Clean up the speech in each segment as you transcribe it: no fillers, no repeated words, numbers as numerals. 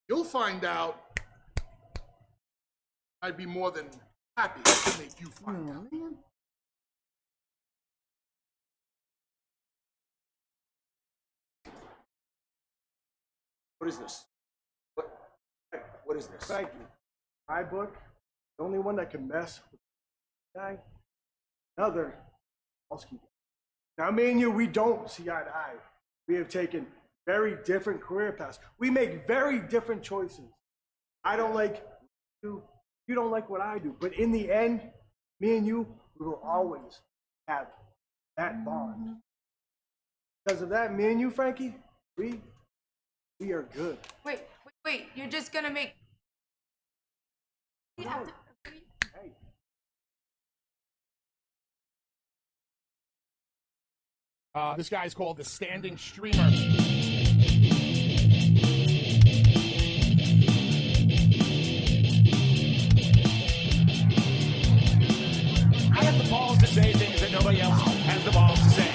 You'll find out. I'd be more than happy to make you find out. Man. What is this? What is this? Thank you. My book, the only one that can mess with the guy, another Polsky guy. Now, me and you, we don't see eye to eye. We have taken very different career paths. We make very different choices. I don't like you. You don't like what I do. But in the end, me and you, we will always have that bond. Because of that, me and you, Frankie, we are good. Wait, you're just gonna make. You have to agree. Hey. This guy's called the Standing Streamer. I have the balls to say things that nobody else has the balls to say.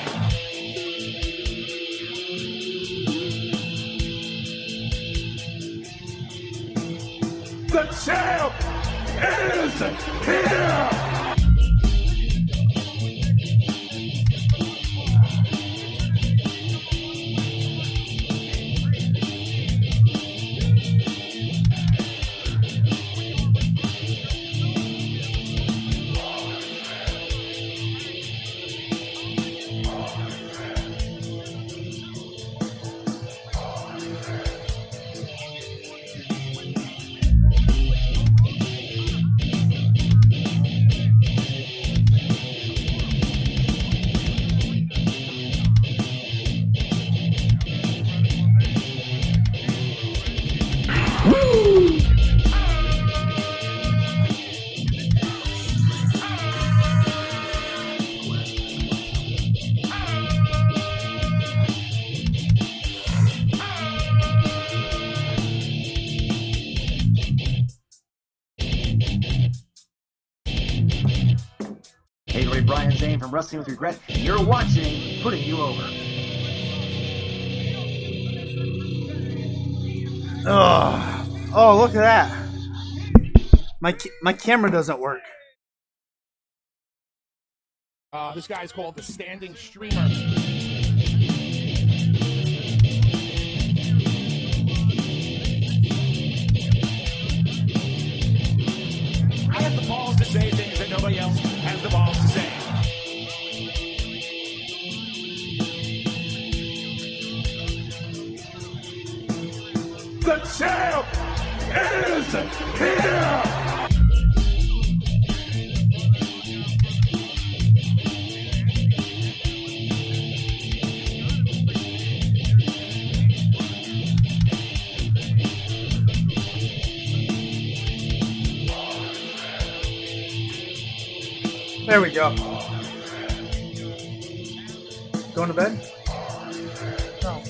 The champ is here! Hey, Brian Zane from Wrestling with Regret. You're watching Putting You Over. Oh, look at that. My camera doesn't work. This guy's called the Standing Streamer. I have the balls to say things that nobody else has the balls to say. The champ is here! There we go. Going to bed? No.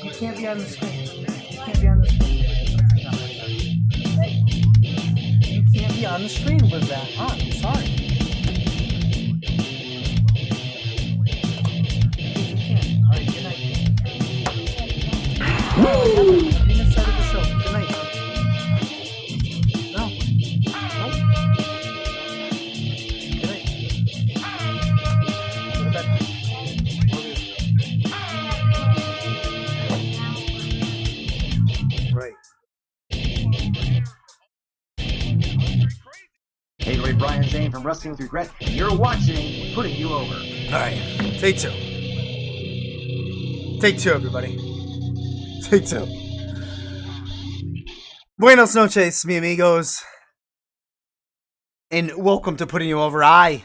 You can't be on the screen. You can't be on the screen. You can't be on the screen with that on. I'm sorry. You can't. Alright, good night. No, you didn't start the show. Good night. No. Nope. Good night. Go to bed. Right. Hey, Brian Zane from Wrestling with Regret. You're watching Putting You Over. Alright. Take two. Take two, everybody. Take two. Buenos noches, mi amigos. And welcome to Putting You Over. I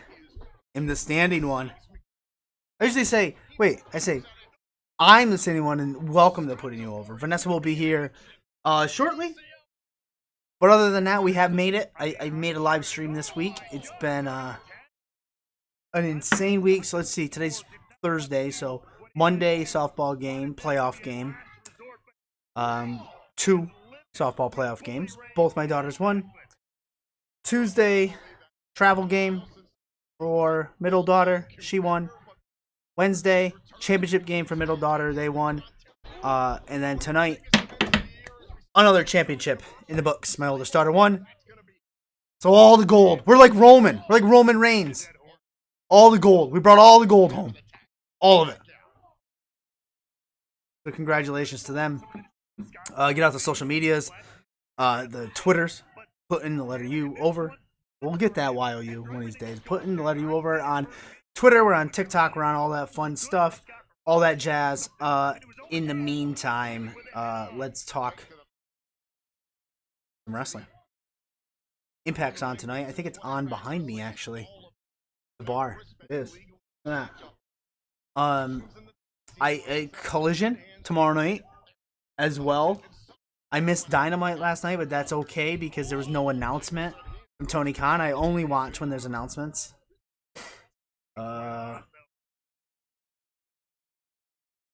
am the standing one. I usually say, I'm the standing one, and welcome to Putting You Over. Vanessa will be here shortly. But other than that, we have made it. I made a live stream this week. It's been an insane week. So let's see. Today's Thursday. So Monday, softball game, playoff game. 2 softball playoff games. Both my daughters won. Tuesday, travel game for middle daughter. She won. Wednesday, championship game for middle daughter. They won. And then tonight, Another championship in the books. My oldest daughter won. So all the gold. We're like Roman. We're like Roman Reigns. All the gold. We brought all the gold home. All of it. So congratulations to them. Get out the social medias. The Twitters. Put in the letter U over. We'll get that YOU one of these days. Put in the letter U over on Twitter. We're on TikTok. We're on all that fun stuff. All that jazz. In the meantime, let's talk some wrestling. Impact's on tonight. I think it's on behind me, actually. The bar. It is. Yeah. A Collision tomorrow night as well. I missed Dynamite last night, but that's okay because there was no announcement from Tony Khan. I only watch when there's announcements.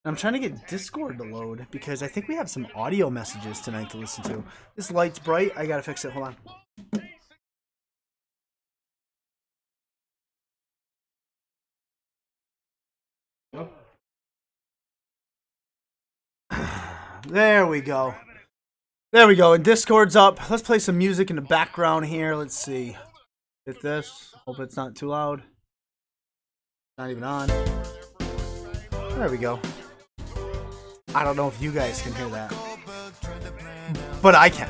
I'm trying to get Discord to load because I think we have some audio messages tonight to listen to. This light's bright. I gotta fix it. Hold on. There we go. There we go. And Discord's up. Let's play some music in the background here. Let's see. Hit this. Hope it's not too loud. Not even on. There we go. I don't know if you guys can hear that, but I can.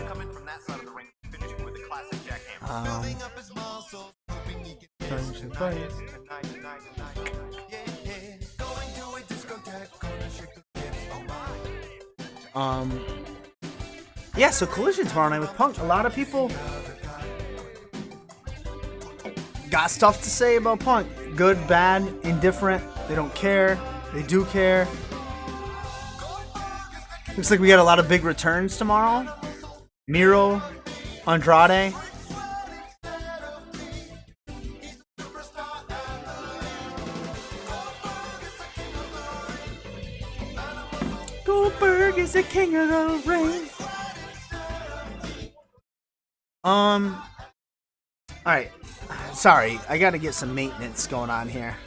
Yeah, so Collision tomorrow night with Punk. A lot of people got stuff to say about Punk. Good, bad, indifferent. They don't care. They do care. Looks like we got a lot of big returns tomorrow. Miro, Andrade. Goldberg is the king of the ring. Alright. Sorry, I gotta get some maintenance going on here.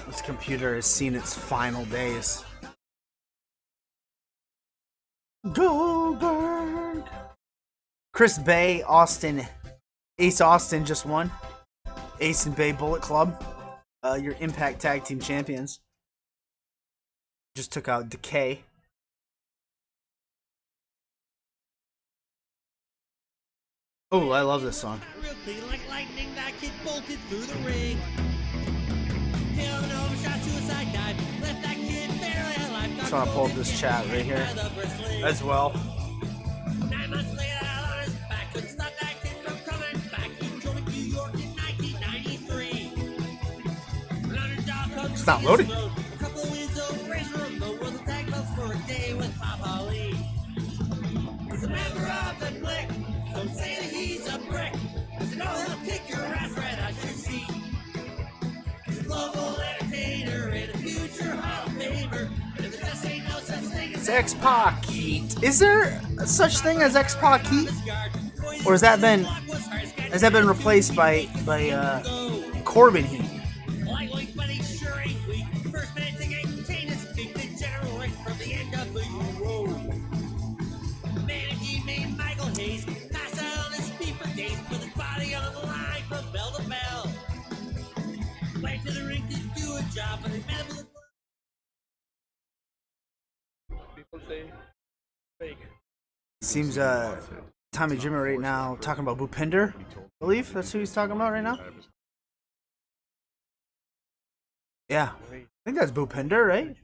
This computer has seen its final days. Goldberg. Chris Bay, Austin. Ace Austin just won. Ace and Bay Bullet Club. Your Impact Tag Team Champions. Just took out Decay. Oh, I love this song. Like lightning that kid bolted through the ring. Killed an overshot suicide dive. Left that kid barely alive. So I pulled this chat right here as well. 9 months later, on his back, couldn't stop that kid from coming back. He joined New York in 1993. It's not loading. A couple of wins over Razor Ramon was the tag belts for a day with Papa Ali. He's a member of the clique. Some say that he's a prick. I said, oh, he'll kick your ass right out your seat. He's a global entertainer and a future Hall of Famer. And there just ain't no such thing as X-Pac Heat. Is there such thing as X-Pac Heat? Or has that been replaced by Corbin Heat? Lightweight, but he sure ain't weak. First man to get contained is big, the general right from the NWO. Managing made Michael Hayes pass out on his feet for days, put his body on the line from bell to bell. Went to the ring to do a job, but they met him with People say fake. Seems Tommy Dreamer right now talking about Bhupinder. I believe that's who he's talking about right now. Yeah, I think that's Bhupinder, right?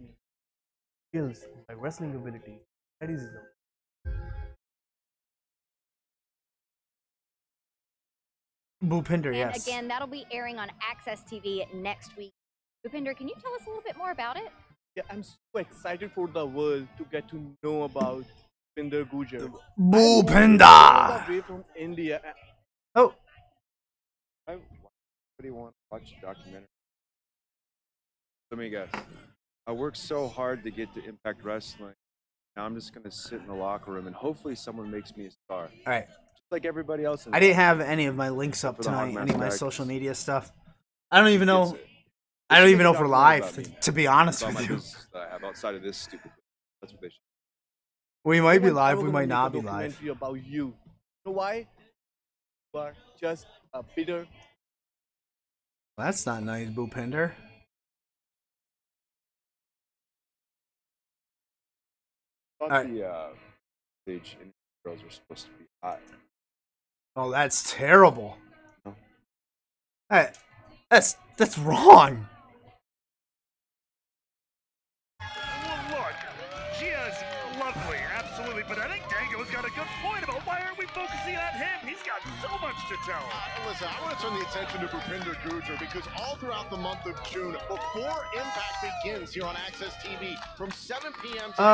Skills, like wrestling ability. That is Bhupinder, And yes. again, that'll be airing on Access TV next week. Bhupinder, can you tell us a little bit more about it? Yeah, I'm so excited for the world to get to know about Bhupinder Gujjar. Bhupinder! Away from India. Oh, Anybody want to watch the documentary? Let me guess. I worked so hard to get to Impact Wrestling. Now I'm just gonna sit in the locker room and hopefully someone makes me a star. all right. Just like everybody else. I didn't have any of my links up For the tonight, Hogmaster any of my Tag. social media stuff. I don't even know. I don't should even know make if a we're documentary live, about me. to be honest About with my you. business that I have outside of this stupid. That's what they should. We might be Someone's live, ever we gonna might make a not be live. documentary about you. You know why? You are just a bitter. That's not nice, Bhupinder. I thought Alright. the stage and girls were supposed to be hot. Oh, that's terrible. No. That's wrong. Look, Gia's lovely, absolutely, but I think Dango's got a good point about why aren't we focusing on him? He's got so much to tell. Listen, I want to turn the attention to Bhupinder Gujar because all throughout the month of June, before Impact begins here on Access TV, from 7 p.m. to 8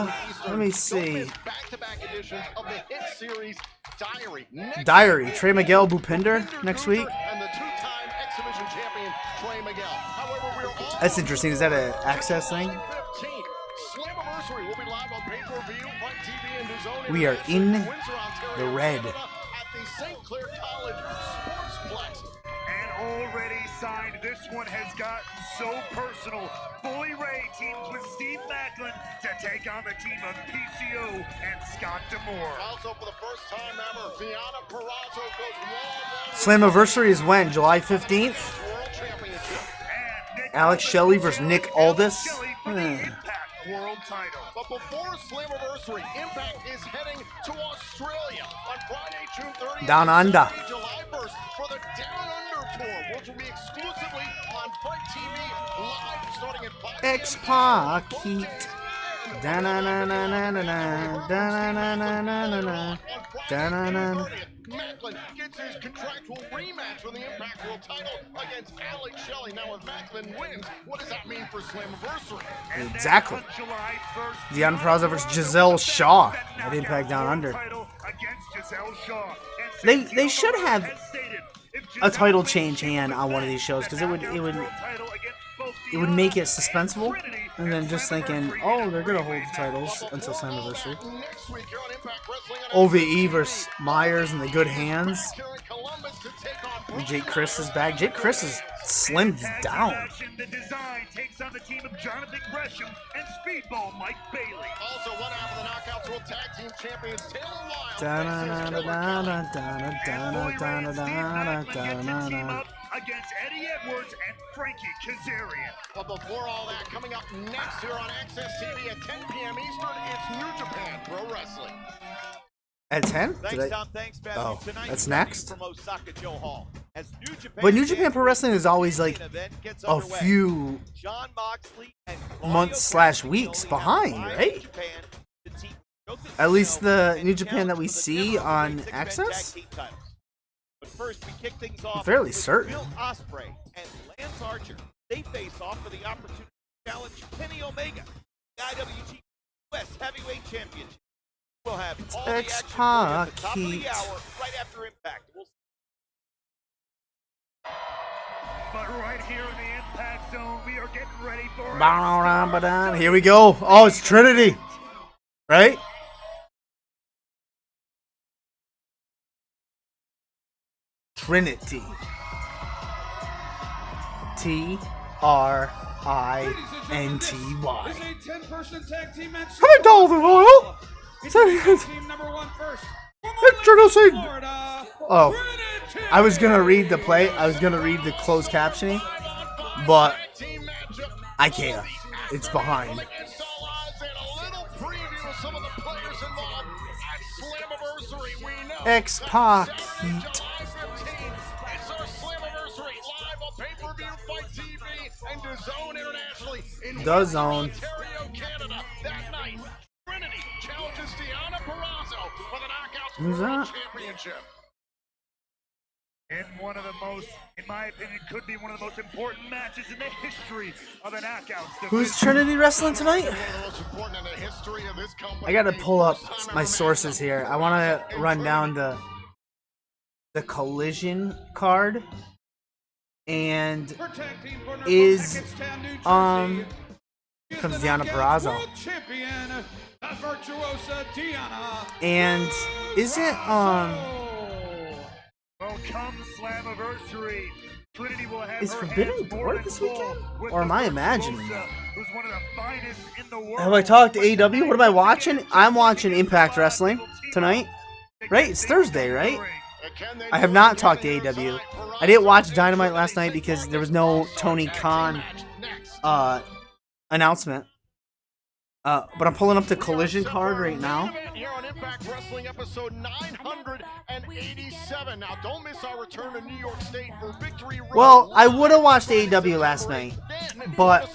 p.m. Eastern, let me see. don't miss back-to-back editions of the hit series Diary. Diary. Trey Miguel, Bhupinder next week. And the two-time exhibition champion, Trey Miguel. However, we're all That's interesting. Is that an access thing? 15. Slammiversary will be live on pay-per-view, Fight TV, and DAZN We are in Windsor, Ontario, the red. Canada, at the St. Clair College Sportsplex. And already signed, this one has gotten so personal. Bully Ray teams with Steve Macklin to take on the team of PCO and Scott D'Amore. Also, for the first time ever, Deonna Purrazzo goes one-on-one Slammiversary is when? July 15th? World Championship. And Nick Alex Shelley versus Nick Aldis. Shelley for the Impact World title. But before Slammiversary, Impact is heading to Australia on Friday, June 30th. Down and under. Saturday, July 1st for the Down Under Tour, which will be exclusively on Fight TV live starting at 5 p.m. X-Pac Heat. Da-na-na-na-na-na-na. Da-na-na-na-na-na-na. Da-na-na. Macklin gets his contractual rematch for the Impact World title against Alex Shelley. Now, if Macklin wins, what does that mean for Slammiversary? Exactly. July 1st, Deonna Purrazzo versus Giselle Shaw at Impact Down Under. against Giselle Shaw. They should have a title change hand on one of these shows because it would make it suspenseful. And then just thinking, oh, they're gonna hold the titles until Slammiversary. Next week here on Impact Wrestling OVE versus Myers and the Good Hands. here in Columbus to take on And Jake Chris is back. Jake Chris is slimmed down. The design takes on the team of Jonathan Gresham and Speedball Mike Bailey. Also, one half of the Knockouts World Tag Team Champions, Taylor Wilde. Da-na-na-na-na-na-na-na-na-na-na-na. Against Eddie Edwards and Frankie Kazarian. But before all that, coming up next here on Access TV at 10 p.m. Eastern, it's New Japan Pro Wrestling. At 10? Thanks, Tom. Thanks, Matthew. Oh, Tonight, that's next? From Osaka Joe Hall. As New Japan But New Japan Pro Wrestling is always like event gets a underway. few John Moxley and months/weeks behind, right? At least the New Japan that we see on Access? But first, we kick things off. I'm fairly with certain. Will Ospreay and Lance Archer. They face off for the opportunity to challenge Kenny Omega, the IWGP US Heavyweight Championship. We'll have all the action for you at the top of the Heat. hour, right after Impact. But right here in the Impact Zone, we are getting ready for Ba-da-ba-da. Here we go. Oh, it's Trinity. Right? Trinity. T-R-I-N-T-Y. a 10-person tag team match. Hey, Dolphin Oil. Team number one first. Introducing. Florida. Oh, I was gonna read the play. I was gonna read the closed captioning, but I can't. It's behind. Against all odds and a little preview of some of the players involved at Slammiversary. We know X-Pac Heat. July 15th, it's our Slammiversary live on pay-per-view, Fight TV, and DAZN internationally in DAZN. Ontario, Canada. That night, Trinity challenges Deonna Purrazzo for the Knockouts Who's World that? Championship. In one of the most, in my opinion, could be one of the most important matches in the history of the Knockouts. Who's Trinity wrestling tonight? One of the most important in the history of this company. I gotta pull up my sources here. I want to run down the Collision card, and is here comes Deonna Purrazzo, Champion, the virtuosa Deonna. and is it Well, come Slammiversary, Trinity will have Is her Forbidden hands more Door than this full weekend? with Or am I the imagining Virtuosa, that? who's one of the finest in the world. Have I talked to AEW? What am I watching? I'm watching Impact Wrestling tonight. Right? It's Thursday, right? I have not talked to AEW. I didn't watch Dynamite last night because there was no Tony Khan announcement. But I'm pulling up the Collision card right now. Here on Impact Wrestling episode 987. Now, don't miss our return to New York State for Victory Road. Well, I would have watched AEW last night, but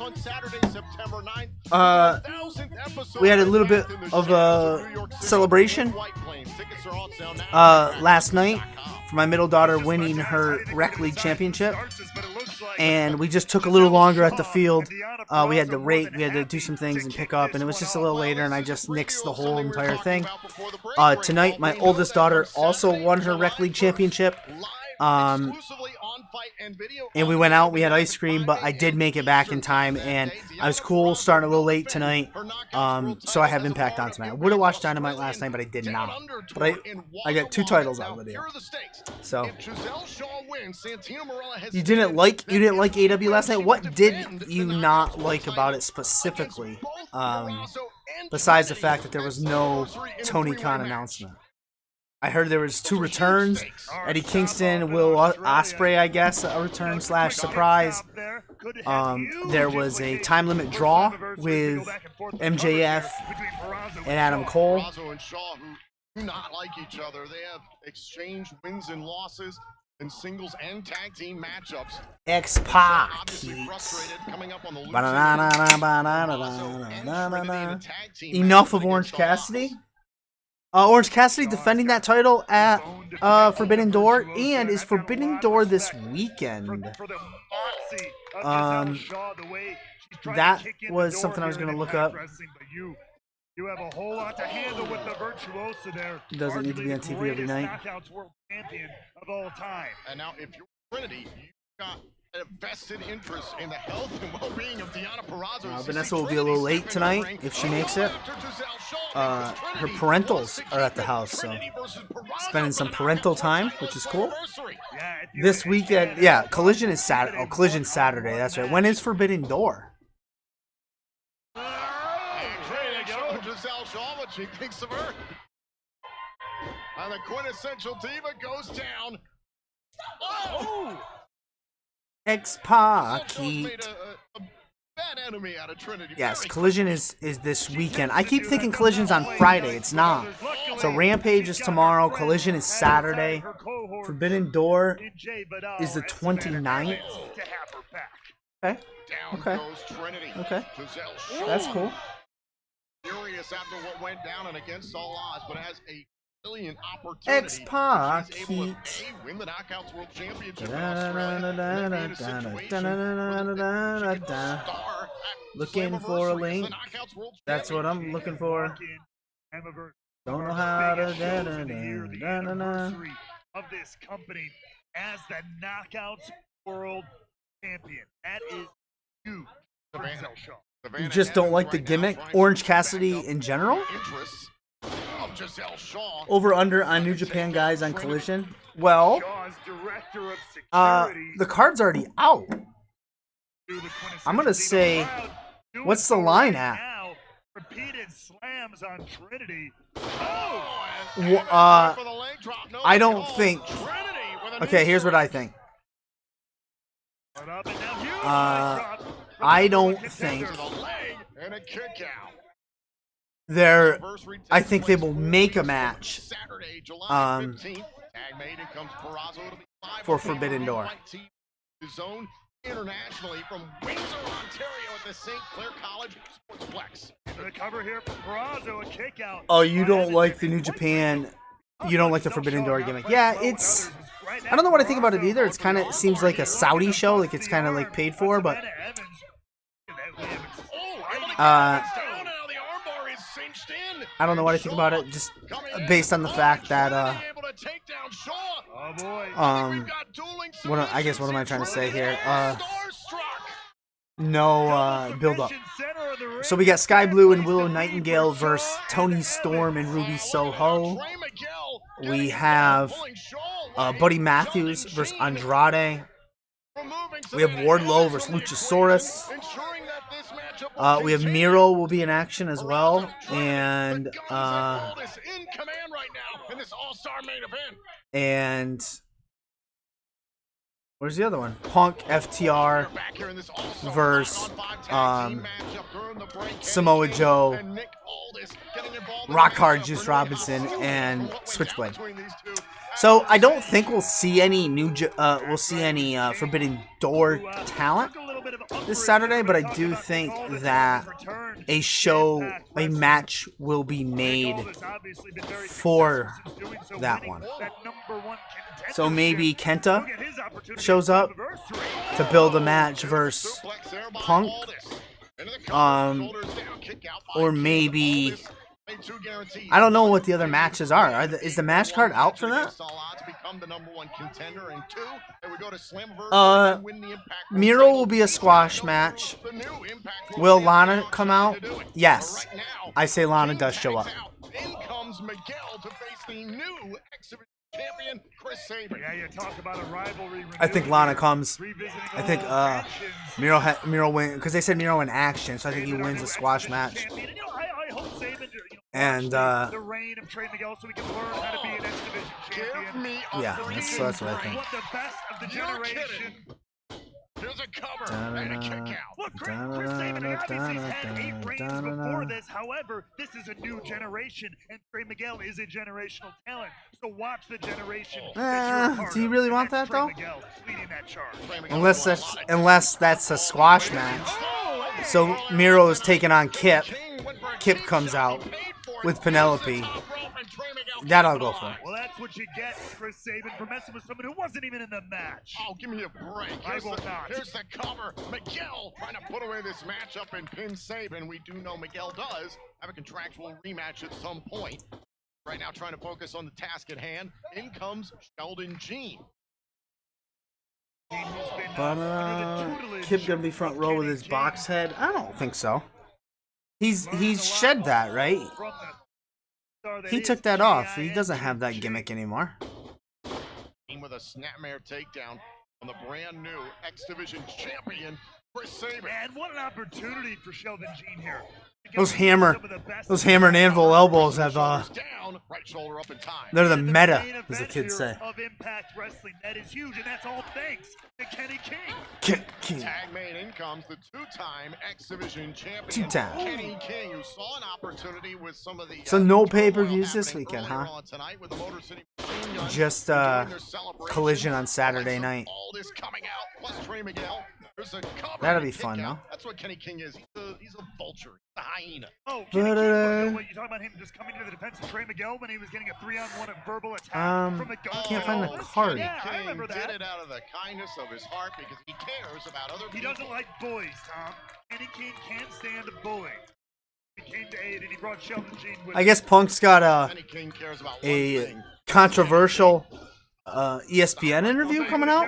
we had a little bit of a celebration last night for my middle daughter winning her Rec League championship, and we just took a little longer at the field. We had to rate, we had to do some things and pick up, and it was just a little later, and I just nixed the whole entire thing. Tonight, my oldest daughter also won her Rec League championship. And we went out, we had ice cream, but I did make it back in time, and I was cool starting a little late tonight, so I have Impact on tonight. I would have watched Dynamite last night, but I did not. But I got 2 titles out of the deal. So, you didn't like AEW last night? What did you not like about it specifically, besides the fact that there was no Tony Khan announcement? I heard there was 2 returns. Eddie Kingston, Will Ospreay, I guess, a return / surprise. There was a time limit draw with MJF and Adam Cole. Purrazzo and Shaw, who do not like each other. They have exchanged wins and losses in singles and tag team matchups. X-Pac. Enough of Orange Cassidy. Orange Cassidy defending that title at Forbidden Door, and is Forbidden Door this weekend. That was something I was going to look up. You have a whole lot to handle with the Virtuosa there. Doesn't need to be on TV every night. Knockouts world champion of all time. And now, if you're Trinity, you've got a vested interest in the health and well-being of Deonna Purrazzo. Vanessa will be a little late tonight if she makes it. Her parentals are at the house, so spending some parental time, which is cool. This weekend, yeah, Collision is Saturday. Oh, Collision Saturday. That's right. When is Forbidden Door? Giselle Shaw, what she thinks of her. And the quintessential diva goes down. Oh! X-Pac. Bad enemy out of Trinity. Yes, Collision is this weekend. I keep thinking Collision's on Friday. It's not. So Rampage is tomorrow. Collision is Saturday. Forbidden Door is the 29th. Okay. Okay. Okay. That's cool. Furious after what went down and against all odds, but has a brilliant opportunity. X-Pac. Win the Knockouts World Championship. Looking for a link. That's what I'm looking for. Don't know how to of this company as the Knockouts World Champion. That is huge for Giselle Shaw. You just don't like the gimmick? Orange Cassidy in general? Over under on New Japan guys on Collision? Well, the card's already out. I'm going to say, what's the line at? Repeated slams on Trinity. I don't think. Okay, here's what I think. I don't think I think they will make a match for Forbidden Door. Internationally from Windsor, Ontario at the St. Clair College Sportsplex. The cover here for Purrazzo, a kick out. Oh, you don't like the New Japan, you don't like the Forbidden Door gimmick. Yeah, it's, I don't know what I think about it either. It's kind of, seems like a Saudi show, like it's kind of like paid for, but I don't know what I think about it, just based on the fact that, I guess what am I trying to say here? No build up. So we got Sky Blue and Willow Nightingale versus Tony Storm and Ruby Soho. We have Buddy Matthews versus Andrade. We have Wardlow versus Luchasaurus. We have Miro will be in action as well, and where's the other one? Punk FTR versus Samoa Joe, Rock Hard, Juice Robinson, and Switchblade. So I don't think we'll see any Forbidden Door talent this Saturday, but I do think that a match will be made for that one. So maybe Kenta shows up to build a match versus Punk, or maybe I don't know what the other matches are. Is the match card out for that? Miro will be a squash match. Will Lana come out? Yes. I say Lana does show up. In comes Miguel to face the new X-Division champion, Chris Sabin. Yeah, you talk about a rivalry. I think Lana comes. I think Miro wins because they said Miro in action, so I think he wins a squash match. And the reign of Trey Miguel, so we can learn how to be an X-Division champion. yeah, that's what I think. Want the best of the generation. There's a cover and a kick out. Look, Chris Sabin obviously had 8 reigns before this. However, this is a new generation, and Trey Miguel is a generational talent. So watch the generation. Do you really want that though? Miguel leading that charge. Unless that's a squash match. So Miro is taking on Kip. Kip comes out with Penelope. That I'll go for. Well, that's what you get, Chris Sabin, for messing with someone who wasn't even in the match. Oh, give me a break. Here's the cover. Miguel trying to put away this matchup and pin Sabin. We do know Miguel does have a contractual rematch at some point. Right now, trying to focus on the task at hand. In comes Sheldon Jean. But Kip gonna be front row with his box head? I don't think so. He's shed that, right? He took that off. He doesn't have that gimmick anymore. With a snapmare takedown on the brand new X-Division champion, Chris Sabin. And what an opportunity for Sheldon Jean here. Those hammer and anvil elbows have they're the meta, as the kids say. Of Impact Wrestling, that is huge, and that's all thanks to Kenny King. Tag made in comes the two-time X-Division champion, Kenny King, who saw an opportunity with some of the. So no pay-per-views this weekend, huh? Just Collision on Saturday night. All this coming out, plus Trey Miguel. That'll be fun, though. That's what Kenny King is. He's a vulture. He's a hyena. Oh, Kenny King, you talking about him just coming to the defense of Trey Miguel when he was getting a 3-on-1 verbal attack from the I can't find the card. Yeah, I remember that. Did it out of the kindness of his heart because he cares about other people. He doesn't like bullies, Tom. Kenny King can't stand a bully. He came to aid and he brought Sheldon Jean with I guess Punk's got Kenny King cares about a controversial ESPN interview coming out.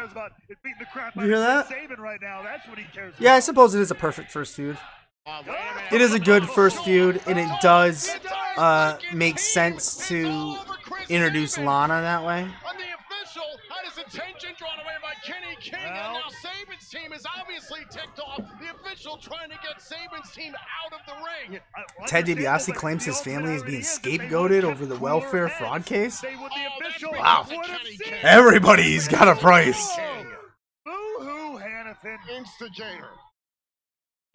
You hear that? Yeah, I suppose it is a perfect first feud. It is a good first feud, and it does make sense to introduce Lana that way. On the official, had his attention drawn away by Kenny King, and now Sabin's team is obviously ticked off. The official trying to get Sabin's team out of the ring. Ted DiBiase claims his family is being scapegoated over the welfare fraud case. Wow. Everybody's got a price. Boo-hoo, Hannafin. Instigator.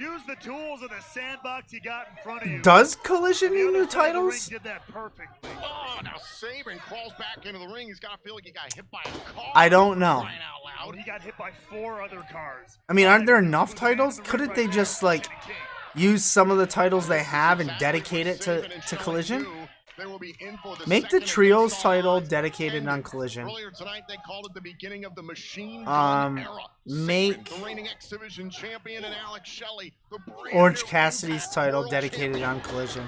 Use the tools of the sandbox you got in front of you. Does Collision need new titles? Did that perfectly. Oh, now Sabin crawls back into the ring. He's got to feel like he got hit by a car. I don't know. He got hit by 4 other cars. I mean, aren't there enough titles? Couldn't they just, like, use some of the titles they have and dedicate it to Collision? Make the Trios title dedicated on Collision. Earlier tonight, they called it the beginning of the Machine Gun era. Make the reigning X-Division champion and Alex Shelley, the Orange Cassidy's title dedicated on Collision.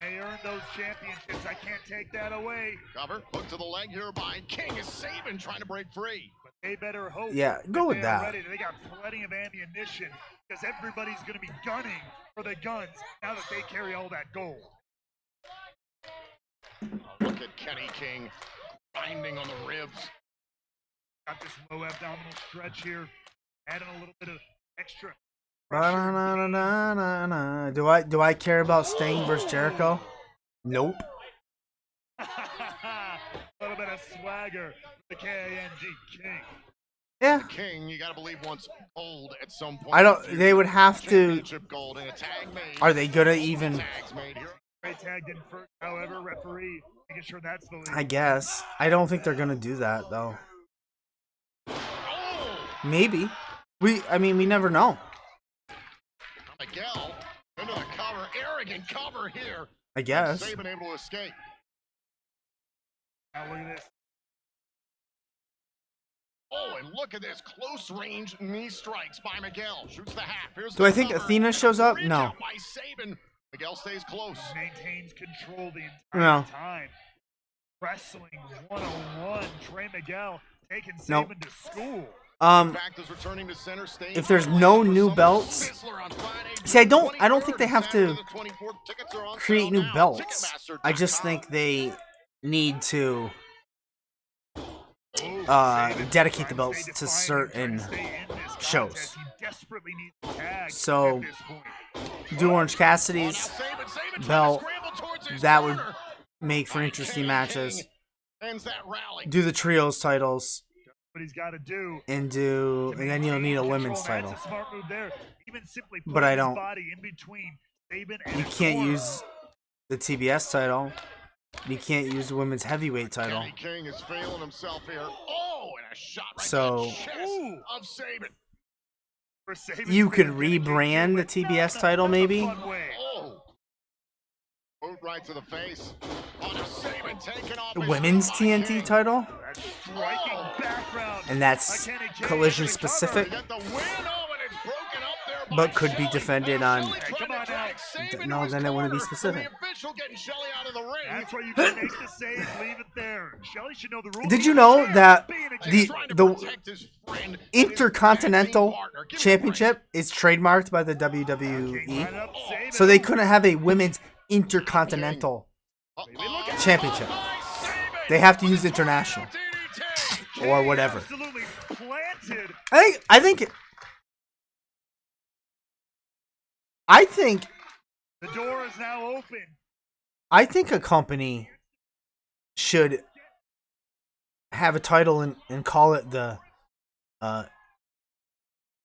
They earned those championships. I can't take that away. Cover, hook to the leg here by King. Is Sabin trying to break free? But they better hope. Yeah, go with that. Ready. They got plenty of ammunition because everybody's going to be gunning for the guns now that they carry all that gold. Look at Kenny King grinding on the ribs. Got this low abdominal stretch here. Adding a little bit of extra. Ba-na-na-na-na-na. Do I care about Sting versus Jericho? Nope. A little bit of swagger for the KING King. Yeah. King, you gotta believe, wants gold at some point. I don't. They would have to. Championship gold in a tag made. Are they gonna even? Tags made here. They tagged in first, however, referee making sure that's the lead. I guess. I don't think they're gonna do that though. Maybe. I mean, we never know. Miguel into the cover, arrogant cover here. I guess. Sabin able to escape. Now look at this. Oh, and look at this close range knee strikes by Miguel. Shoots the half. Here's Do the I think cover. Athena shows up? Reach No. out by Sabin. Miguel stays close. Maintains control the No. entire time. Wrestling 101. Trey Miguel taking Nope. Sabin to school. Impact is returning to center stage. If there's no new belts, see, I don't think they have to create new belts. I just think they need to dedicate the belts to certain shows. So, do Orange Cassidy's belt. That would make for interesting matches. Do the trios titles. What he's got to do. And then you'll need a women's title. That's a smart move there. Even simply But I putting his don't. body in between Sabin and You his can't corner. use the TBS title. You can't use the women's heavyweight title. Kenny King is failing himself here. Oh, and a shot right So- to the chest of Sabin. For Sabin You to could get Kenny King rebrand the win. TBS Not title, a maybe. fun way. Oh. Boot right to the face. Oh, now Sabin taking off his Women's by TNT King. title, That striking background. and that's by Kenny King. collision Recover. specific, Get the win. Oh, and it's broken up there by but could be Shelley. defended Now on. Shelley trying Come to on drag now. Sabin No, to his then it wouldn't be corner. specific. And the official getting Shelley out of the ring. That's why you can make the save, leave it there. Shelley should know the rules. Did you know that Being a the Trying to the protect his friend, Intercontinental his tag team partner. Give him a break. Championship is trademarked by the King WWE, right up, Sabin. so they couldn't have a women's Intercontinental Uh-oh. Championship. Sabin. They have to use international DDT. or whatever. Absolutely planted. I think The door is now open. I think a company should have a title and call it the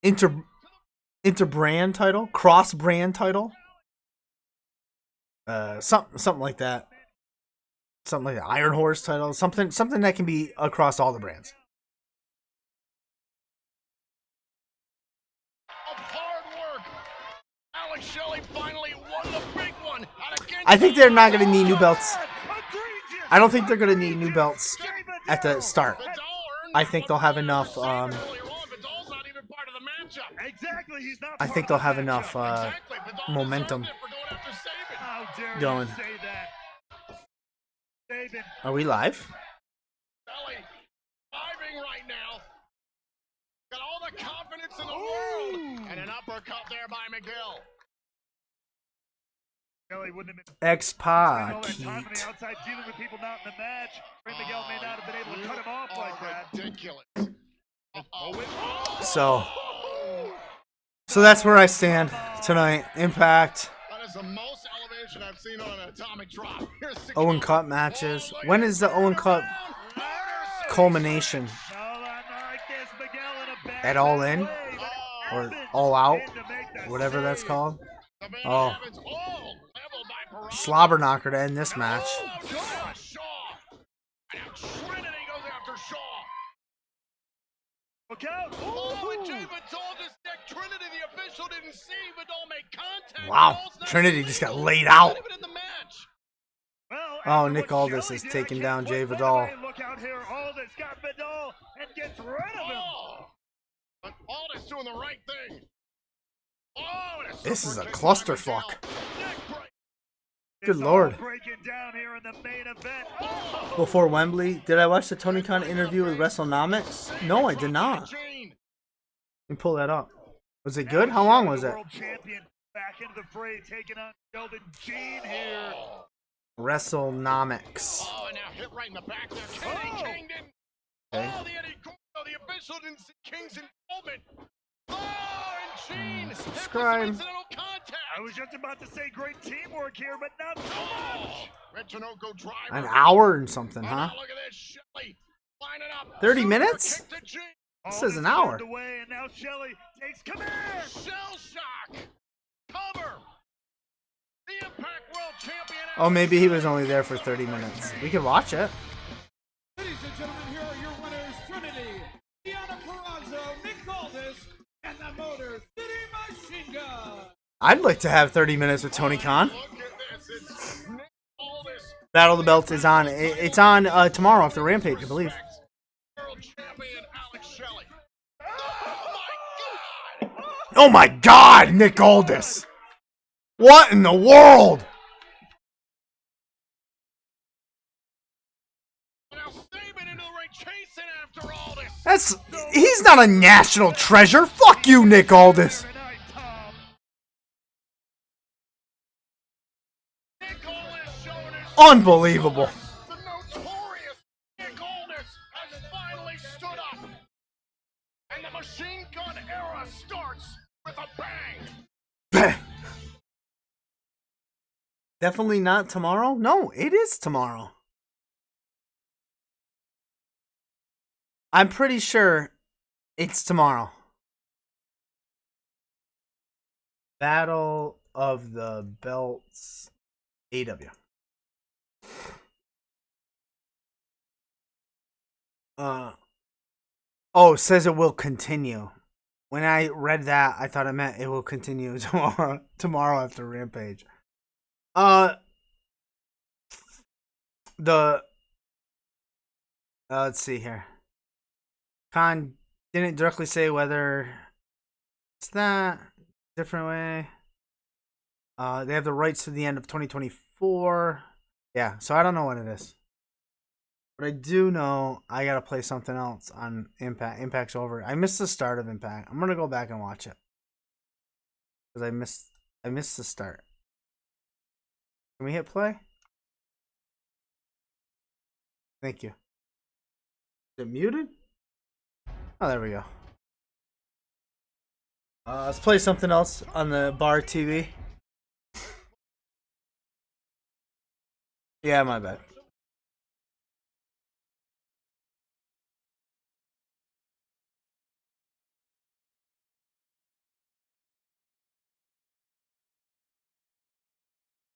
interbrand title, cross brand title, something like that, something like the Iron Horse title, something that can be across all the brands. Of hard work. Alex Shelley finally won the big one. And again, I think they're not going to need new belts. I don't think they're going to need new belts at the start. I think they'll have enough. Vidal's not even part of the matchup. Exactly, he's not I part think of they'll the have matchup. enough Exactly. Vidal momentum. deserved it for going after Sabin. How dare going. you say that? Sabin. Are we live? Shelley driving right now. Got all the confidence in the world. And an uppercut there by Miguel. Shelley wouldn't have been X-Pac. all that time on the outside dealing with people not in the match. Trey Miguel may not have been able to cut him off like that. Ridiculous. So that's where I stand tonight. Impact. That is the most elevation I've seen on an atomic drop. Here's the Owen cover. Cup matches. When is the Owen Cup culmination? At All In? Or All Out? Whatever that's called. Oh. Slobber knocker to end this match. Shaw. And now Trinity goes after Shaw. Look out! Oh, and Jay Vidal just decked Trinity. The official didn't see Vidal make contact. Wow. Vidal's not Trinity even just got in laid the- out. not even in the match. Well, Oh, after Nick what Aldis Shelley is did, taking I down can't Jay quite Vidal. believe it. Look out here, Aldis got Vidal and gets rid of him. Oh. But Aldis doing the right thing. Oh, and a This is a super kick by clusterfuck. Miguel. Neck break. Good It's all lord. breaking down here in the main event. Before Wembley, did I watch the Tony Khan interview with WrestleNomics? No, I did not. Let Jane. me pull that up. Was it good? How long was The it? world champion back into the fray, taking on Sheldon Jean here. WrestleNomics. Oh, and now hit right in the back there. Kenny King didn't. Okay. Oh, the Eddie Gordo. The official didn't see King's involvement. Subscribe. I was just about to say great teamwork here, but not so much. Red Tinoco driver. An hour and something, huh? Look at this, Shelley lining up. 30 Super minutes? kick to G. This is an hour. Away, and now Shelley takes command. Shell shock. Cover. The Impact World Champion. Oh, maybe he was only there for 30 minutes. We could watch it. Ladies and gentlemen, here are your winners, Trinity, Deanna Perrazzo, Nick Aldis, and the Motor City Machine Gun. I'd like to have 30 minutes with Tony Khan. Battle of the Belts is on. It's on tomorrow after Rampage, I believe. Oh my God, Nick Aldis! What in the world? He's not a national treasure. Fuck you, Nick Aldis. Unbelievable. The notorious Nick Aldis has finally stood up. And the machine gun era starts with a bang. Definitely not tomorrow? No, it is tomorrow. I'm pretty sure it's tomorrow. Battle of the Belts AW. Oh, it says it will continue. When I read that, I thought it meant it will continue tomorrow after Rampage. Let's see here. Khan didn't directly say whether it's that different way. They have the rights to the end of 2024. Yeah, so I don't know what it is. But I do know I gotta play something else on Impact. Impact's over. I missed the start of Impact. I'm gonna go back and watch it. Because I missed the start. Can we hit play? Thank you. Is it muted? Oh, there we go. Let's play something else on the bar TV. Yeah, my bad.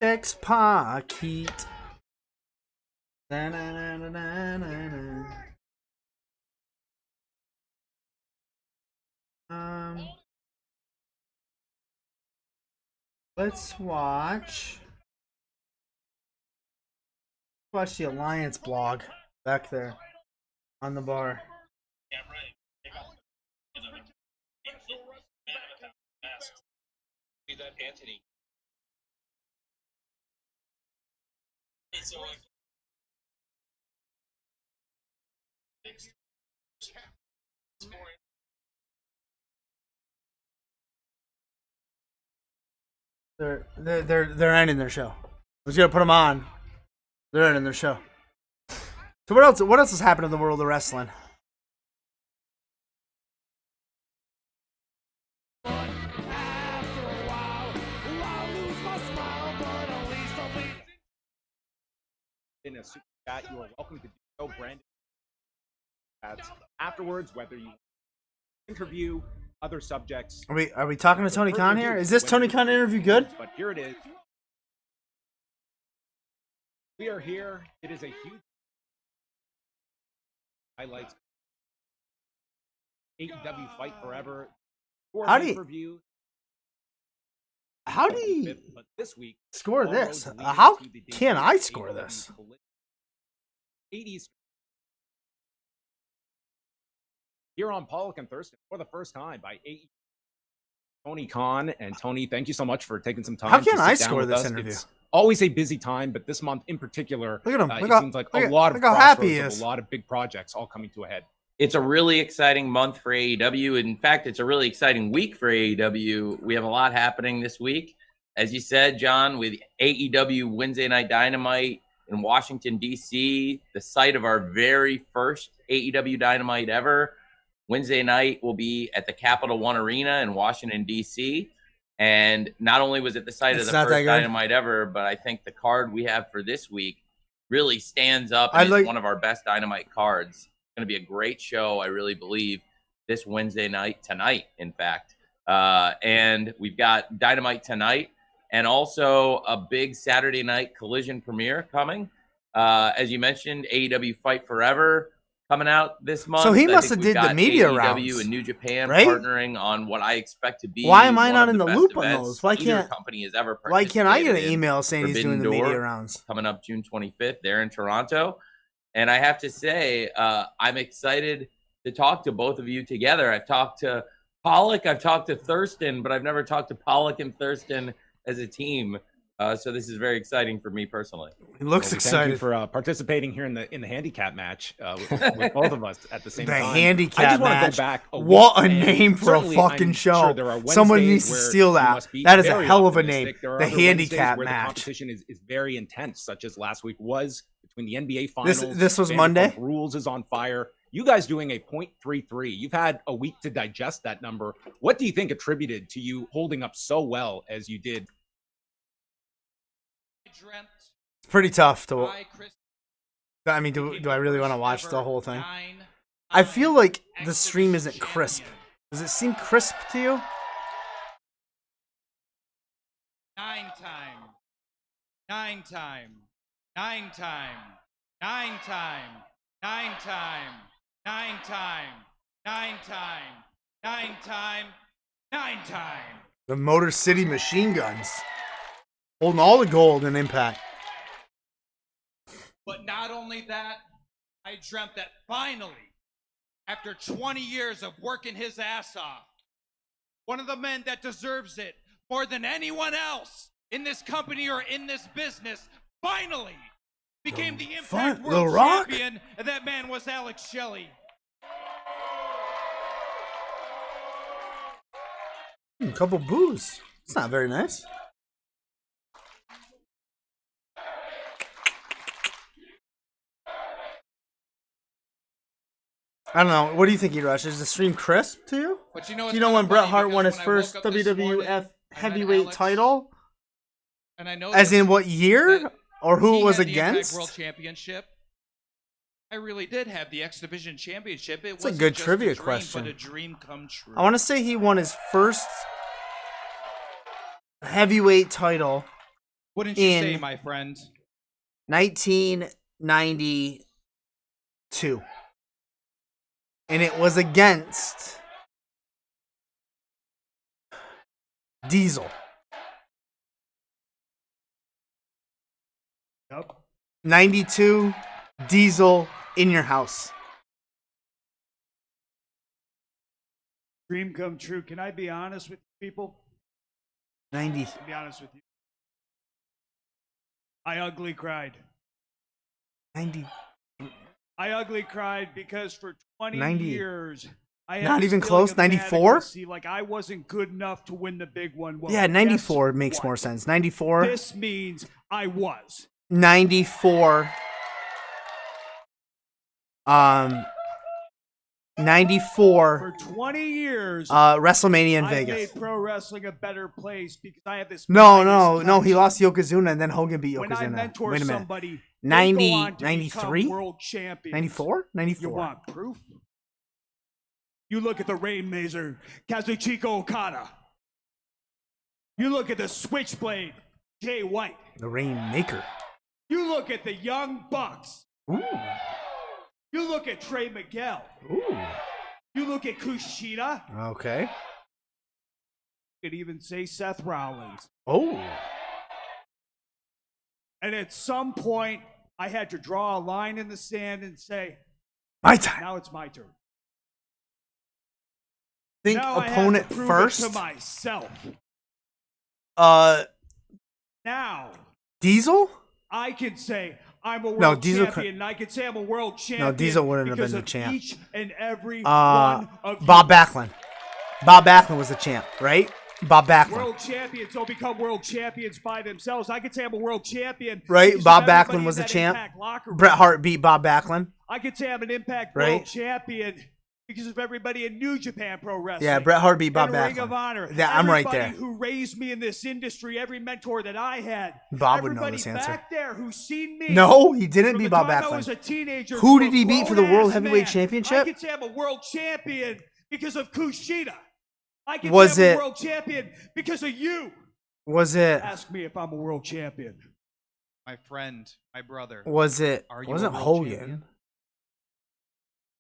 X-Paket. Let's watch the Alliance blog back there on the bar. Anthony. They're ending their show. I was gonna put them on. They're ending their show. So what else? What else has happened in the world of wrestling? In a super chat, you are welcome to do so, Brandon. Afterwards, whether you interview other subjects. Are we talking to Tony Khan here? Is this Tony Khan interview good? But here it is. We are here. It is a huge highlights. AEW Fight Forever. How do you But this week, score this? How can I score this? 80s. Here on Pollock and Thurston for the first time by AEW. Tony Khan. And Tony, thank you so much for taking some time. How can to I sit down score with this us. interview? It's always a busy time, but this month in particular, Look at him. it seems like a lot of how happy he crossroads is. of a lot of big projects all coming to a head. It's a really exciting month for AEW. In fact, it's a really exciting week for AEW. We have a lot happening this week. As you said, John, with AEW Wednesday Night Dynamite in Washington, D.C., the site of our very first AEW Dynamite ever. Wednesday night will be at the Capital One Arena in Washington, D.C. And not only was it the site of It's the not that first good. Dynamite ever, but I think the card we have for this week really stands up and is one of our best Dynamite cards. It's going to be a great show, I really believe, this Wednesday night, tonight, in fact. And we've got Dynamite tonight and also a big Saturday night Collision premiere coming. As you mentioned, AEW Fight Forever coming out this month. So he I must think have we've did the got media AEW rounds, and New Japan right? partnering on what I expect to be. Why am I one not of in the best loop on events those? Why either can't company has ever Why can't I get an participated in. email saying he's doing Forbidden the media Door rounds? coming up June 25th there in Toronto. And I have to say, I'm excited to talk to both of you together. I've talked to Pollock, I've talked to Thurston, but I've never talked to Pollock and Thurston as a team. So this is very exciting for me personally. He looks Thank excited you for participating here in the handicap match with both of us at the same The time. I handicap just wanna match. Go back What week, a and name for a certainly fucking I'm show. Sure there are Someone Wednesdays needs to where steal you that. must be That is a very hell of a optimistic. name. There are The other handicap Wednesdays where match. The competition is very intense, such as last week was between the NBA Finals. This was Vanderpump Monday? Rules is on fire. You guys doing a .33. You've had a week to digest that number. What do you think attributed to you holding up so well as you did? It's pretty tough to. I mean, do I really want to watch the whole thing? I feel like the stream isn't crisp. Does it seem crisp to you? 9 time. 9 time. 9 time. 9 time. 9 time. 9 time. 9 time. 9 time. 9 time. The Motor City Machine Guns. Holding all the gold in Impact. But not only that, I dreamt that finally, after 20 years of working his ass off, one of the men that deserves it more than anyone else in this company or in this business finally became the Impact Lil World Rock? Champion, and that man was Alex Shelley. A couple boos. It's not very nice. I don't know. What do you think, E-Rush? Is the stream crisp to you? But you know, Do it's you know kinda when Bret funny Hart because won his when I first woke up this morning WWF and heavyweight Alex- title? And I know As this, in what year? Or who he it was had the Impact against? World Championship. I really did have the X Division Championship. It That's a wasn't good just trivia a dream, question. but a dream come true. I want to say he won his first heavyweight title Wouldn't you in say, my friend? 1992. And it was against Diesel. Yep. 92 Diesel in your house. Dream come true. Can I be honest with people? 90. To be honest with you. I ugly cried. 90. I ugly cried because for 20 90. years I had Not this even feeling close? of 94? inadequacy, like I wasn't good enough to win the big one. Well, Yeah, guess 94 makes what? more sense. 94. This means I was. 94. 94. For 20 years, WrestleMania in I Vegas. made pro wrestling a better place because I have this. No, Midas no, touch. he lost Yokozuna and then Hogan beat When I Yokozuna. mentor Wait a minute. somebody, they 90, go on to become 93? world champions. 94? 94. You want proof? You look at the Rainmaker, Kazuchika Okada. You look at the Switchblade, Jay White. The Rainmaker. You look at the Young Bucks. Ooh. You look at Trey Miguel. Ooh. You look at Kushida. Okay. You could even say Seth Rollins. Oh. And at some point, I had to draw a line in the sand and say, My time. Now it's my turn. Think Now I have opponent to prove first. it to myself. Now Diesel? I can say I'm a world No, Diesel champion, and I can say I'm a world champion. No, Diesel wouldn't have because been the of champ. Each and every one of Bob Backlund. Bob Backlund was the champ, right? Bob Backlund. world champions don't become world champions by themselves. I can say I'm a world champion. Right? because Bob of everybody Backlund was in the that champ. Impact locker room. Bret Hart beat Bob Backlund. I could say I'm an Impact Right? world champion because of everybody in New Japan Pro Wrestling. Yeah, Bret Hart beat Bob and Ring Backlund. of Honor. Yeah, I'm right Everybody there. who raised me in this industry, every mentor that I had. Bob would know everybody this answer. back there who's seen me. No, he didn't from beat the Bob time I was a Backlund. teenager Who to did a he beat for the World grown-ass Heavyweight man. Championship? I could say I'm a world champion because of Kushida. I could Was say I'm it- a world champion because of you. Was it? Ask me if I'm a world champion. My friend, my brother. Was it? Are you Wasn't a world Hogan? champion?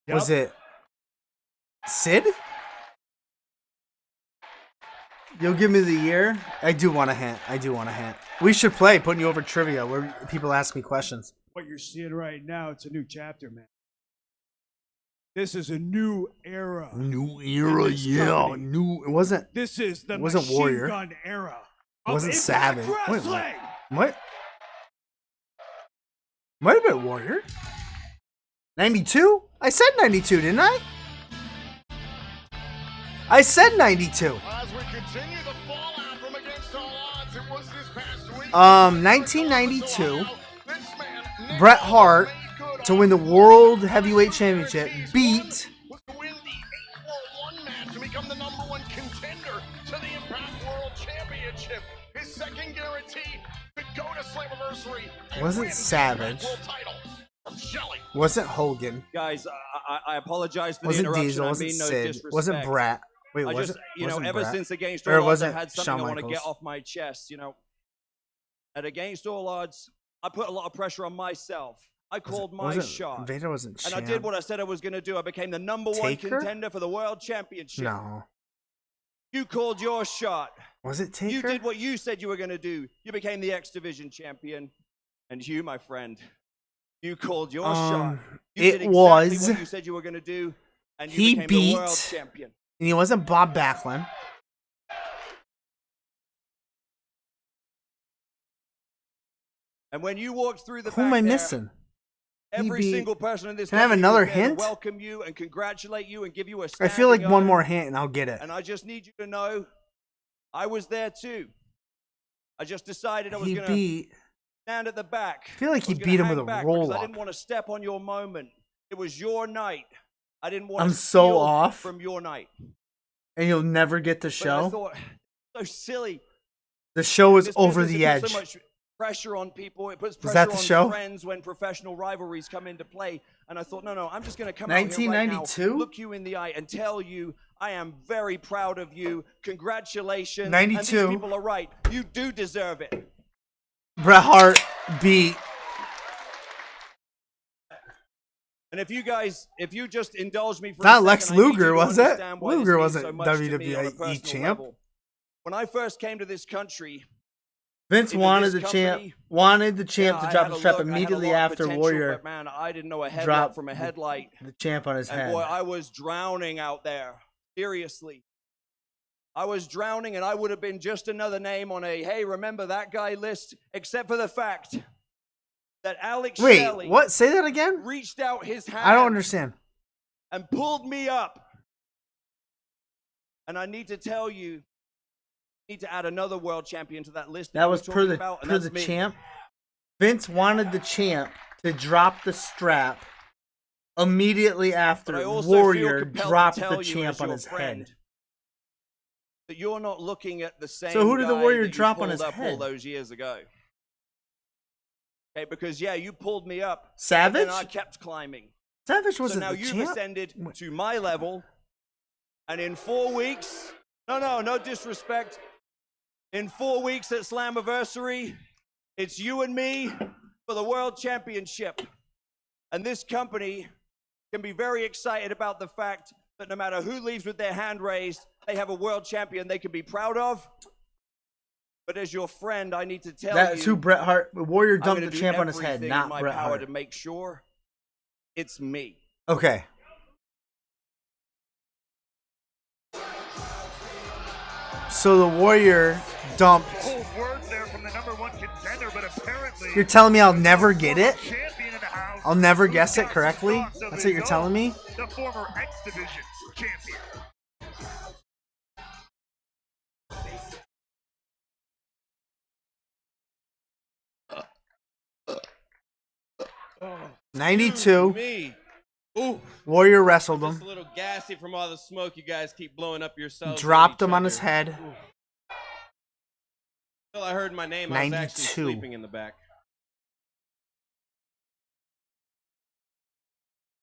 Was it? Sid? You'll give me the year? I do want a hint. I do want a hint. We should play Putting You Over Trivia where people ask me questions. What you're seeing right now, it's a new chapter, man. This is a new era. New era, in this yeah. company. New. It wasn't. This is the It wasn't machine Warrior. gun era. It wasn't of Savage. Impact Wait, Wrestling. what? Might have been Warrior. 92? I said 92, didn't I? I said 92. As we continue the fallout from Against All Odds, it was this past week. 1992. Bret Hart to win the World Heavyweight Championship beat To become the #1 contender to the Impact World Championship. His second guarantee to go to Slammiversary. and Wasn't win the Savage. Impact World title from Shelley. Wasn't Hogan. Guys, I apologize for the Wasn't interruption. Diesel. I Wasn't mean no Sid. disrespect. Wasn't Brat. Wait, I was just, it? you know, wasn't ever Brat? since Against Or All Odds, I've wasn't had something Shawn I want to Michaels? get off my chest. You know, at Against All Odds, I put a lot of pressure on myself. I called my wasn't- shot. Vader wasn't And I did champ. what I said I was going to do. I became the #1 Taker? contender for the World Championship. No. You called your shot. Was it Taker? You did what you said you were going to do. You became the X Division champion. And you, my friend, you called your shot. You it did exactly was- what you said you were going to do. And you He became beat. the world champion. And he wasn't Bob Backlund. And when you walked through the Who am back I there, missing? He every beat- single person in this Can I have company another was there to hint? welcome you and congratulate you and give you a I feel like standing one O. more hint and I'll get it. And I just need you to know, I was there too. I just decided I was He going to beat. stand at the back. I feel like I he was gonna beat him hang with a back because roll I up. didn't want to step on your moment. It was your night. I didn't want I'm to so steal off. from your night. And you'll never get the But I show. thought, so silly. The show is This over business, the it puts edge. so much pressure on people. It puts Is pressure that the on show? friends when professional rivalries come into play. And I thought, no, I'm just going to come out here right now, 1992? look you in the eye, and tell you I am very proud of you. Congratulations. 92. And these people are right. You do deserve it. Bret Hart beat. And if you just indulge me for Not a second, Lex I need you Luger, to was it? understand why this Luger means wasn't so much to me on a WWE personal champ. level. When I first came to this country, Vince into wanted this the champ. company, Wanted the champ yeah, to drop I the had a strap look, I had a immediately lot of after potential, Warrior but man, I didn't know a headlight dropped from a the- headlight. the champ on his And head. boy, I was drowning out there. Seriously. I was drowning, and I would have been just another name on a, hey, remember that guy list, except for the fact that Alex Wait, Shelley what? Say that again? reached out his hand I don't understand. and pulled me up. And I need to tell you, need to add another world champion to that list. That you was were per talking the about, and per that's the me. champ. Vince wanted the champ to drop the strap immediately But I after also feel Warrior compelled to dropped tell the you champ as on your his friend head. That you're not looking at the same. So who did the guy Warrior that you drop on pulled his up all head? those years ago? Okay, because yeah, you pulled me up. Savage? And I kept climbing. Savage So wasn't now the you've champ. ascended to my level, and in 4 weeks, no disrespect. In 4 weeks at Slammiversary, it's you and me for the World Championship. And this company can be very excited about the fact that no matter who leaves with their hand raised, they have a world champion they can be proud of. But as your friend, I need to tell That's you, who Bret Hart. Warrior I'm dumped gonna the do champ on his head, everything not in my Bret power Hart. to make sure it's me. Okay. So the Warrior dumped. Cold words there from the #1 contender, but apparently You're telling me I'll never get it? champion in the house. I'll never who's guess it got correctly? thoughts of That's what you're his telling own, me? The former X Division champion. Oh, 92. me. Ooh. Warrior wrestled Just him. a little gassy from all the smoke you guys keep blowing up yourselves. Dropped him on his head. Until I heard my name, I was actually 92. sleeping in the back.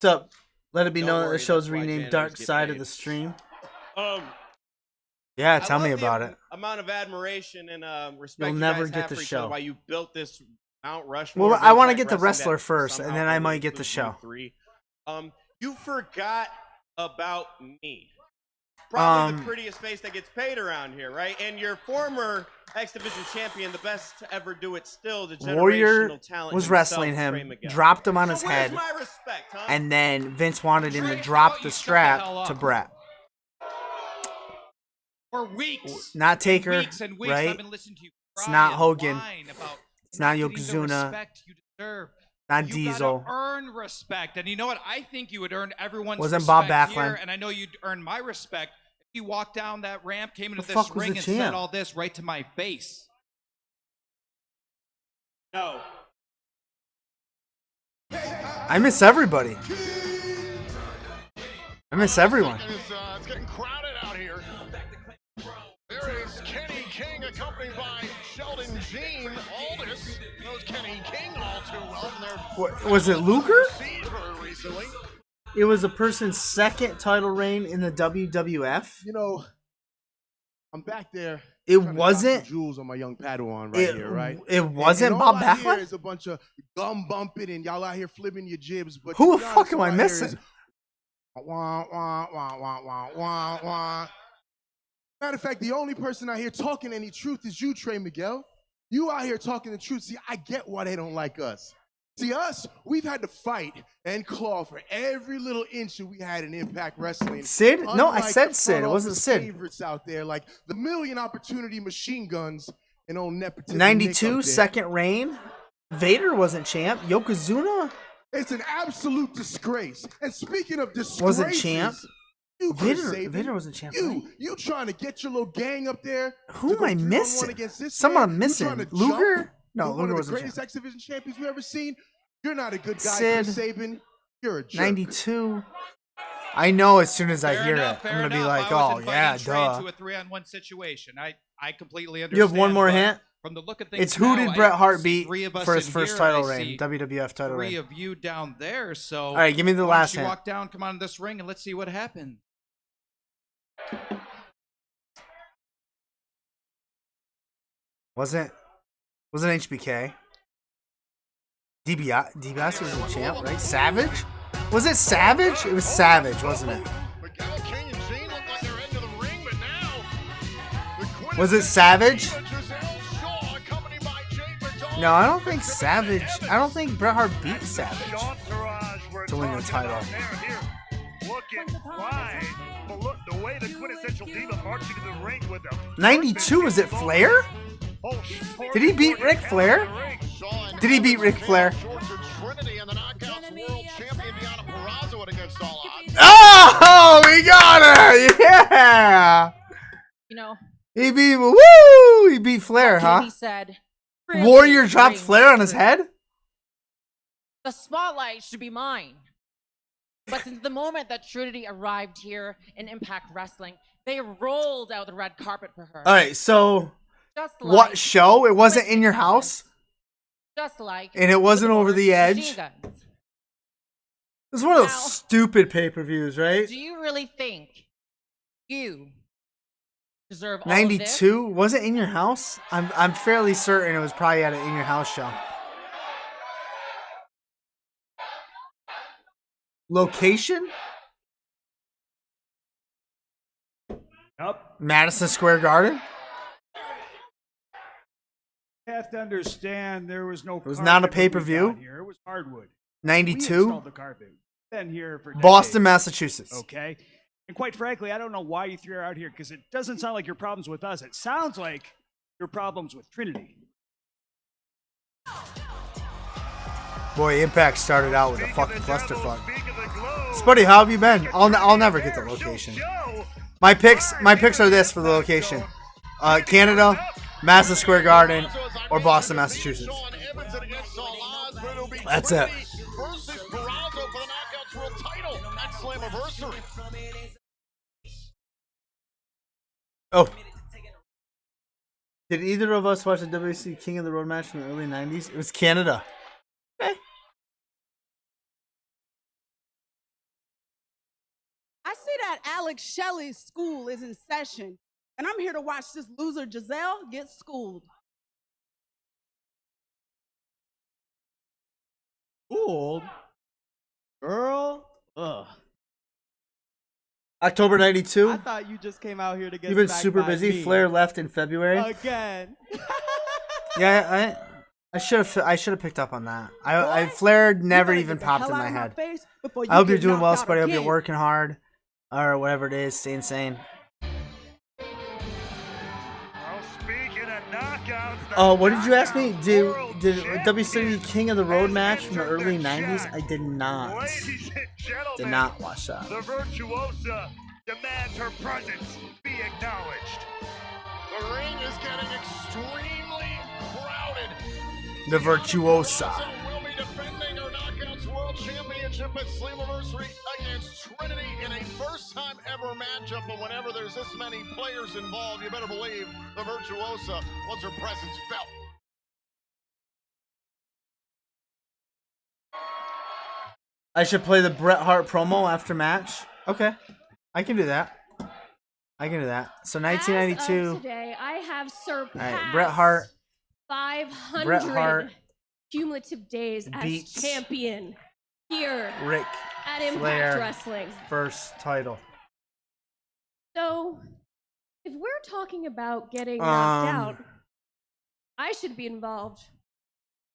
What's up? Let it be Don't known that worry, the show's that's why renamed janitors Dark get Side paid. of the Stream. I Yeah, tell me love the about it. Amount of admiration and respect You'll you never guys get have the for each other, show. why you built this Mount Rushmore. Well, of I want to Impact get the Wrestling wrestler that first, and somehow then I only might get the includes show. you three. You forgot about me. Probably the prettiest face that gets paid around here, right? And your former X Division champion, the best to ever do it still, the Warrior generational talent was himself, wrestling Trey him, Miguel. dropped him on his So where's head, my respect, huh? and then Vince wanted him to drop the strap to Brett. For weeks. Not Taker, weeks and weeks, right? I've been listening to you It's cry not and Hogan. whine about It's not getting the Yokozuna. respect you deserve. Not You Diesel. gotta earn respect, and you know what? I think you would earn everyone's Wasn't Bob respect Backlund. here, and I know you'd earn my respect if you walked down that ramp, came into The this fuck was ring, the and said champ? all this right to my face. No. I miss everybody. I miss everyone. It's getting crowded out here. There is Kenny King accompanied by Sheldon Jean Aldis. Knows Kenny King all too well from their What, was it Luger? Siege very recently. It was a person's second title reign in the WWF. You know, I'm back there. It trying to drop wasn't- some jewels on my young Padawan right here, right? It wasn't and all Bob I hear Backlund? is a bunch of gum bumping and y'all out here flipping your jibs. But Who to the be fuck honest, am all I hear missing? is wah, wah, wah, wah, wah, wah, wah. Matter of fact, the only person out here talking any truth is you, Trey Miguel. You out here talking the truth. See, I get why they don't like us. See, us, we've had to fight and claw for every little inch that we had in Impact Wrestling. Sid? No, I Unlike said the Sid. front It wasn't office Sid. favorites out there, like the Million Opportunity Machine Guns and old nepotism. 92, Nick up there. second reign. Vader wasn't champ. Yokozuna It's an absolute disgrace. And speaking of disgraces, wasn't champ. you Chris Vader, Sabin, Vader wasn't champ. right? You trying to get your little gang up there? Who to am go I 3-on-1 missing? against this Someone man? I'm You missing. trying to Luger? jump No, with Luger one of the wasn't greatest champ. X Division champions we've ever seen. You're not a good guy, Sid. Chris Sabin. You're a jerk. 92. I know as soon as I Fair hear enough, it, fair I'm going to be enough. like, I was oh, inviting yeah, Trey duh. into a 3-on-1 situation. I completely You understand. have one more but hint? From the look of things It's who now, did Bret I Hart see beat three of us for his in first here, title I reign, see WWF title three reign? of you down there. So All right, give me the why don't last you hint. walk down, come on this ring, and let's see what happens. Wasn't HBK? DiBiase was the champ, right? Savage? Was it Savage? It was Savage, wasn't it? Miguel King and Jean look like they're into the ring, but now Was it Savage? Giselle Shaw accompanied by Jay McDonald. No, I don't think Savage. I don't think Bret Hart beat Savage to win the title. Looking fine, but look, the way the quintessential diva marched into the ring with them. 92, was it Flair? Did he beat Ric Flair? Did he beat Ric Flair? Oh, we got her! Yeah! You know, He beat, woo! He beat Flair, huh? he said, Warrior dropped Flair on his head? the spotlight should be mine. But since the moment that Trinity arrived here in Impact Wrestling, they rolled out the red carpet for her. Alright, so Just what like show? It wasn't in your house? Just like And it wasn't over the edge? machine guns. It was one of those Now- stupid pay-per-views, right? Do you really think you deserve all of this? 92? Was it in your house? I'm fairly certain it was probably at an in your house show. Location? Yep. Madison Square Garden? You have to understand there was no. It was not a pay-per-view? Here it was hardwood. 92? We installed the carpet. Been here for Boston, decades. Massachusetts. Okay. And quite frankly, I don't know why you threw her out here because it doesn't sound like your problems with us. It sounds like your problems with Trinity. Boy, Impact started out with a fucking clusterfuck. Spuddy, how have you been? I'll never get the location. My picks are this for the location: Canada, Madison Square Garden, or Boston, Massachusetts. That's it. Slammiversary. Oh. Did either of us watch the WC King of the Road match from the early 90s? It was Canada. Okay. I see that Alex Shelley's school is in session, and I'm here to watch this loser Giselle get schooled. Schooled? Girl? Ugh. October 92. I thought you just came out here to get You've been smacked super by busy. me. Flair left in February. Again. Yeah, I should have picked up on that. I Flair never even popped in my head. I hope you're doing well, Spuddy. I hope you're working hard, or whatever it is. Stay insane. Oh, what did you ask me? Did WCW King of the Road match from the early 90s? I did not. Did not watch that. The Virtuosa demands her presence be acknowledged. The ring is getting extremely crowded. The Virtuosa. Will be defending her Knockouts World Championship at Slammiversary against Trinity in a first-time ever matchup. But whenever there's this many players involved, you better believe the Virtuosa wants her presence felt. I should play the Bret Hart promo after match. Okay, I can do that. I can do that. So 1992. As of today, I have surpassed All right, Bret Hart. 500 Bret Hart cumulative days as beats champion here Ric at Impact Flair Wrestling. first title. So, if we're talking about getting knocked Um, out, I should be involved.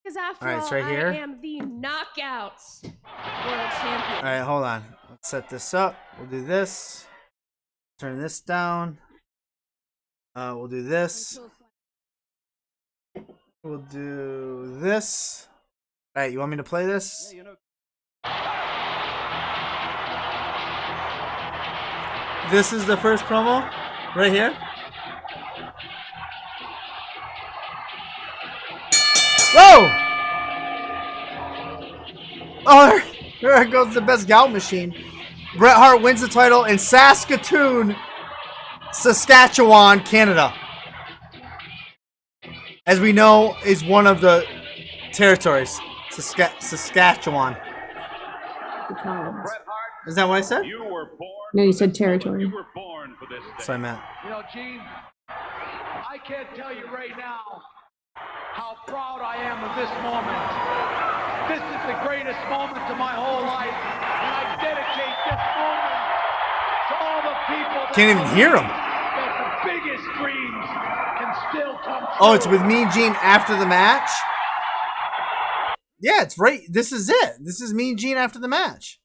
Because after All right, it's all, right here. I am the Knockouts World Champion. All right, hold on. Let's set this up. We'll do this. Turn this down. We'll do this. We'll do this. All right, you want me to play this? This is the first promo right here. Whoa! Oh, there goes the best gout machine. Bret Hart wins the title in Saskatoon, Saskatchewan, Canada. As we know, is one of the territories. Saskatchewan. Is that what I said? No, you said territory. That's what I meant. You know, Gene, I can't tell you right now how proud I am of this moment. This is the greatest moment of my whole life, and I dedicate this moment to all the people that Can't even hear him. that the biggest dreams can still come true. Oh, it's with Mean Gene after the match? Yeah, it's right. This is it. This is Mean Gene after the match.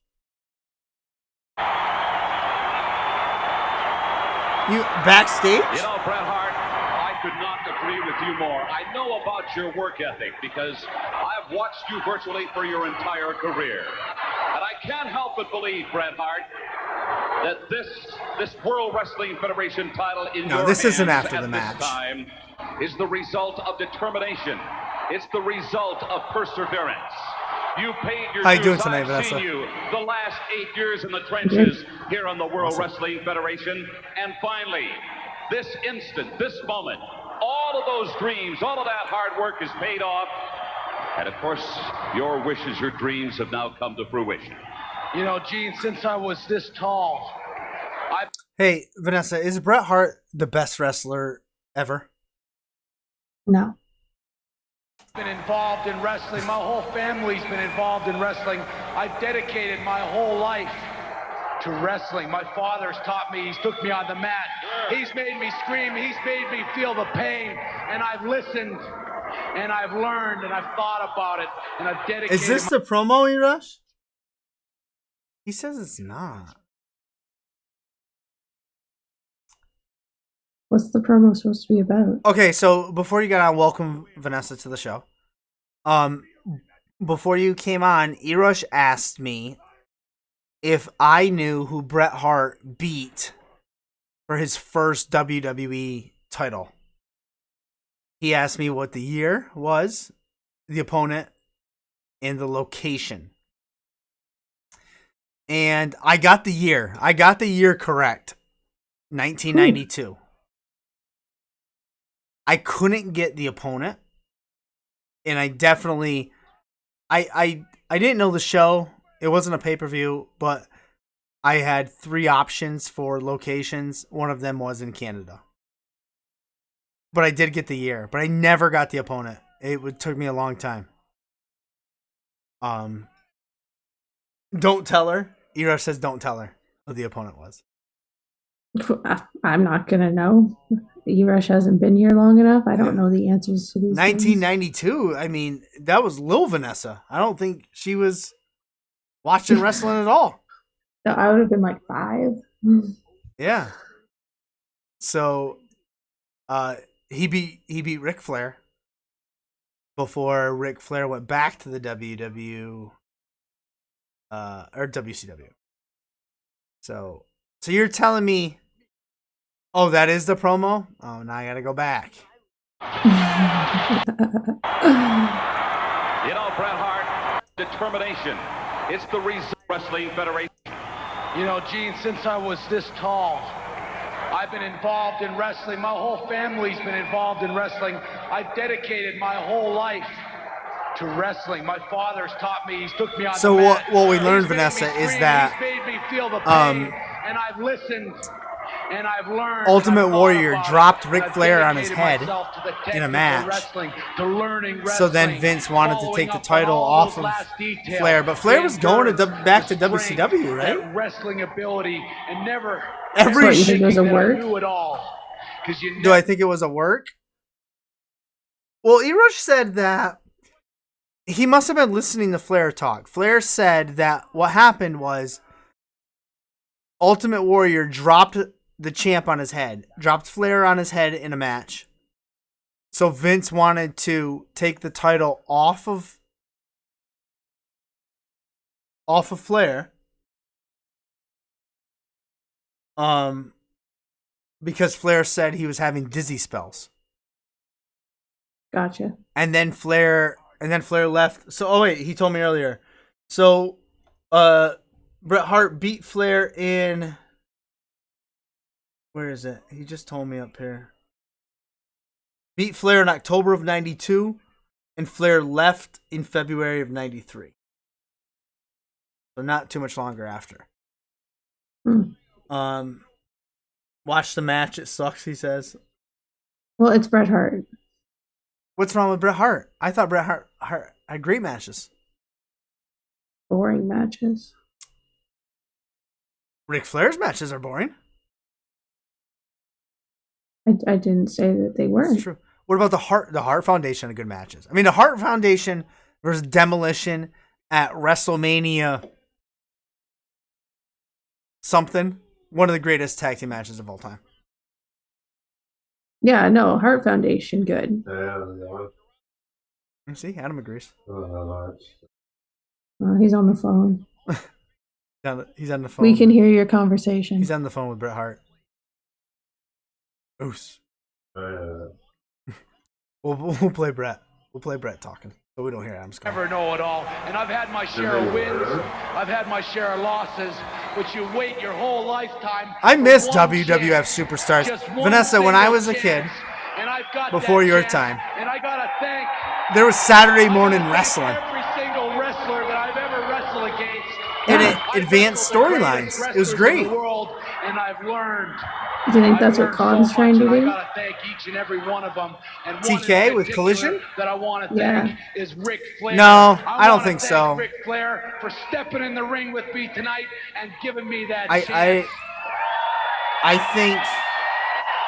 You backstage? You know, Bret Hart, I could not agree with you more. I know about your work ethic because I've watched you virtually for your entire career. And I can't help but believe, Bret Hart, that this World Wrestling Federation title in No, your this isn't hands after at the this match. time is the result of determination. It's the result of perseverance. You paid your How you dues. doing tonight, I've Vanessa? seen you the last 8 years in the trenches here on the World Wrestling Federation. And finally, this instant, this moment, all of those dreams, all of that hard work is paid off. And of course, your wishes, your dreams have now come to fruition. You know, Gene, since I was this tall, Hey, Vanessa, is Bret Hart the best wrestler ever? No. been involved in wrestling. My whole family's been involved in wrestling. I've dedicated my whole life to wrestling. My father's taught me. He's took me on the mat. He's made me scream. He's made me feel the pain. And I've listened, and I've learned, and I've thought about it, and I've dedicated. Is this the promo, E-Rush? He says it's not. What's the promo supposed to be about? Okay, so before you got on, welcome Vanessa to the show. Before you came on, E-Rush asked me if I knew who Bret Hart beat for his first WWE title. He asked me what the year was, the opponent, and the location. And I got the year. I got the year correct. 1992. I couldn't get the opponent. And I definitely I didn't know the show. It wasn't a pay-per-view, but I had 3 options for locations. One of them was in Canada. But I did get the year, but I never got the opponent. Took me a long time. Don't tell her. Erush says don't tell her who the opponent was. I'm not gonna know. Erush hasn't been here long enough. I don't know the answers to these. 1992. I mean, that was Lil Vanessa. I don't think she was watching wrestling at all. No, I would have been like 5. Yeah. So, he beat Ric Flair before Ric Flair went back to the WCW. So you're telling me, oh, that is the promo? Oh, now I gotta go back. You know, Bret Hart, determination. It's the reason Wrestling Federation. You know, Gene, since I was this tall, I've been involved in wrestling. My whole family's been involved in wrestling. I've dedicated my whole life to wrestling. My father's taught me. He's took me on So the mat. what we learned, He's made Vanessa, me is scream. that He's made me feel the pain, and I've listened, and I've learned. Ultimate and I've thought Warrior about dropped it, Ric and I've Flair on his head dedicated myself to the in a technical match. wrestling, to learning wrestling, So then Vince wanted to following take the up on title all off those of last details, Flair, but Flair the was going to endurance, back to the strength, WCW, right? that wrestling ability, and never Every ever What, you think it was a thinking that I work? knew it all. 'Cause you Do I think it was a work? Well, Erush said that he must have been listening to Flair talk. Flair said that what happened was Ultimate Warrior dropped the champ on his head, dropped Flair on his head in a match. So Vince wanted to take the title off of Flair. Because Flair said he was having dizzy spells. Gotcha. And then Flair left. So wait, he told me earlier. So Bret Hart beat Flair in, where is it? He just told me up here. Beat Flair in October of 92 and Flair left in February of 93. So not too much longer after. Watch the match, it sucks, he says. Well, it's Bret Hart. What's wrong with Bret Hart? I thought Bret Hart had great matches. Boring matches. Ric Flair's matches are boring. I didn't say that they weren't. That's true. What about the Hart Foundation had good matches? I mean, the Hart Foundation versus Demolition at WrestleMania something. One of the greatest tag team matches of all time. Yeah, no, Hart Foundation, good. See, Adam agrees. He's on the phone. He's on the phone. We can hear your conversation. He's on the phone with Bret Hart. Oos. We'll play Bret. We'll play Bret talking, but we don't hear Adam's Never know it all. And I've had my share of wins. I've had my share of losses. But you wait your whole lifetime. I miss for one WWF chance. superstars. Just one Vanessa, when I single was a kid, chance. And I've got before that your chance. time, And I gotta thank there was Saturday morning wrestling. every single wrestler that I've ever wrestled against. And it advanced storylines. It was great. In the world, and I've learned. Do you think that's what Khan's trying to I do? gotta thank each and every one of them. And one TK in with particular Collision? that I want to Yeah. thank is Ric Flair. No, I don't wanna think thank so. Ric Flair for stepping in the ring with me tonight and giving me that I chance.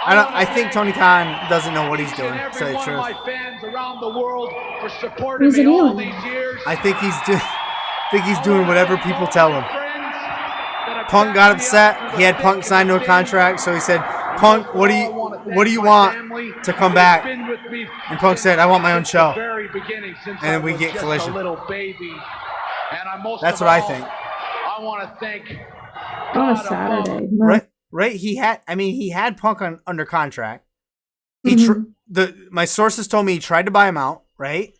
I think Tony Khan doesn't know what he's doing. To Every tell you the one of truth. my fans around the world for supporting He's me an all alien. these years. I think he's doing whatever people tell him. Punk got upset. He had Punk signed to a contract, so he said, "Punk, what do you want to come back?" And Punk said, "I want my own show." Very beginning, since And then I we was get just Collision. a little baby. And That's of what I all, think. I want to thank On a God Saturday. above. Right. He had Punk under contract. He my sources told me he tried to buy him out. Right.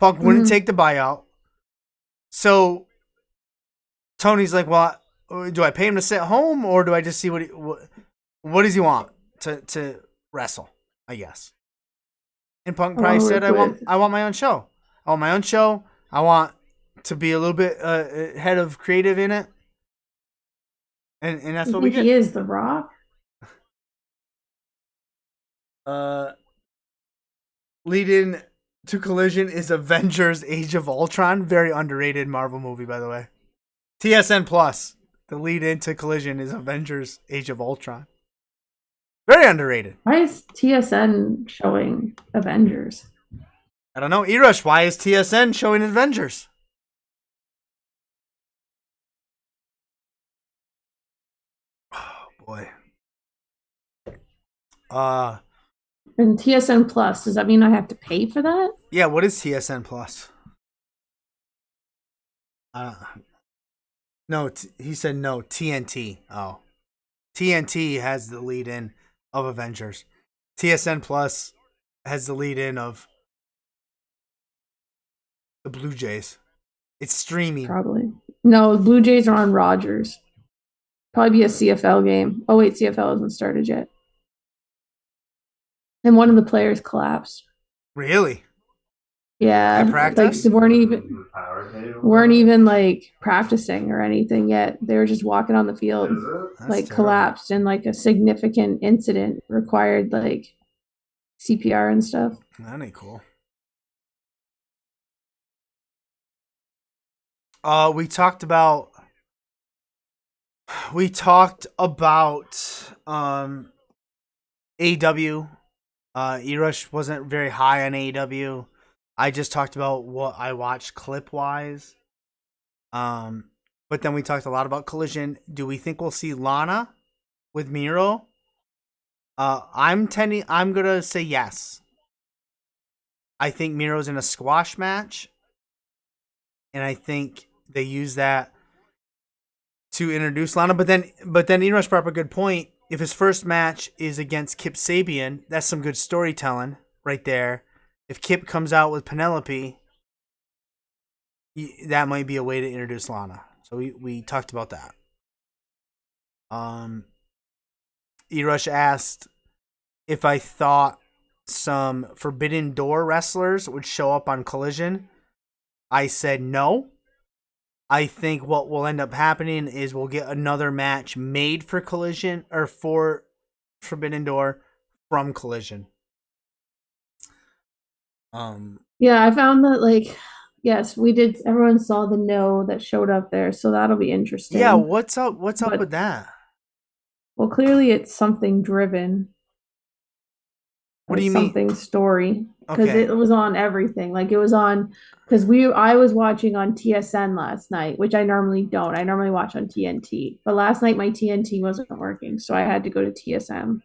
Punk wouldn't take the buyout. So Tony's like, well, do I pay him to sit home or do I just see what does he want to wrestle? I guess. And Punk probably said, I want my own show. I want my own show. I want to be a little bit head of creative in it. And that's what we get. He is The Rock. Lead in to Collision is Avengers Age of Ultron. Very underrated Marvel movie, by the way. TSN Plus. The lead into Collision is Avengers Age of Ultron. Very underrated. Why is TSN showing Avengers? I don't know. Erush, why is TSN showing Avengers? Oh, boy. And TSN Plus, does that mean I have to pay for that? Yeah, what is TSN Plus? No, he said no, TNT. Oh. TNT has the lead in of Avengers. TSN Plus has the lead in of the Blue Jays. It's streaming. Probably. No, Blue Jays are on Rogers. Probably be a CFL game. Oh, wait, CFL hasn't started yet. And one of the players collapsed. Really? Yeah. At practice? Like, they weren't even like practicing or anything yet. They were just walking on the field, like collapsed, and like a significant incident required like CPR and stuff. That ain't cool. We talked about AEW. Erush wasn't very high on AEW. I just talked about what I watched clip-wise. But then we talked a lot about Collision. Do we think we'll see Lana with Miro? I'm gonna say yes. I think Miro's in a squash match, and I think they use that to introduce Lana. But then Erush brought up a good point. If his first match is against Kip Sabian, that's some good storytelling right there. If Kip comes out with Penelope, that might be a way to introduce Lana. So we talked about that. Erush asked if I thought some Forbidden Door wrestlers would show up on Collision. I said no. I think what will end up happening is we'll get another match made for Collision or for Forbidden Door from Collision. Yeah, I found that like yes, we did. Everyone saw the no that showed up there, so that'll be interesting. Yeah, what's up with that? Well, clearly it's something driven. What do you mean? Something story, because Okay. it was on everything. Like it was on because I was watching on TSN last night, which I normally don't. I normally watch on TNT, but last night my TNT wasn't working, so I had to go to TSM.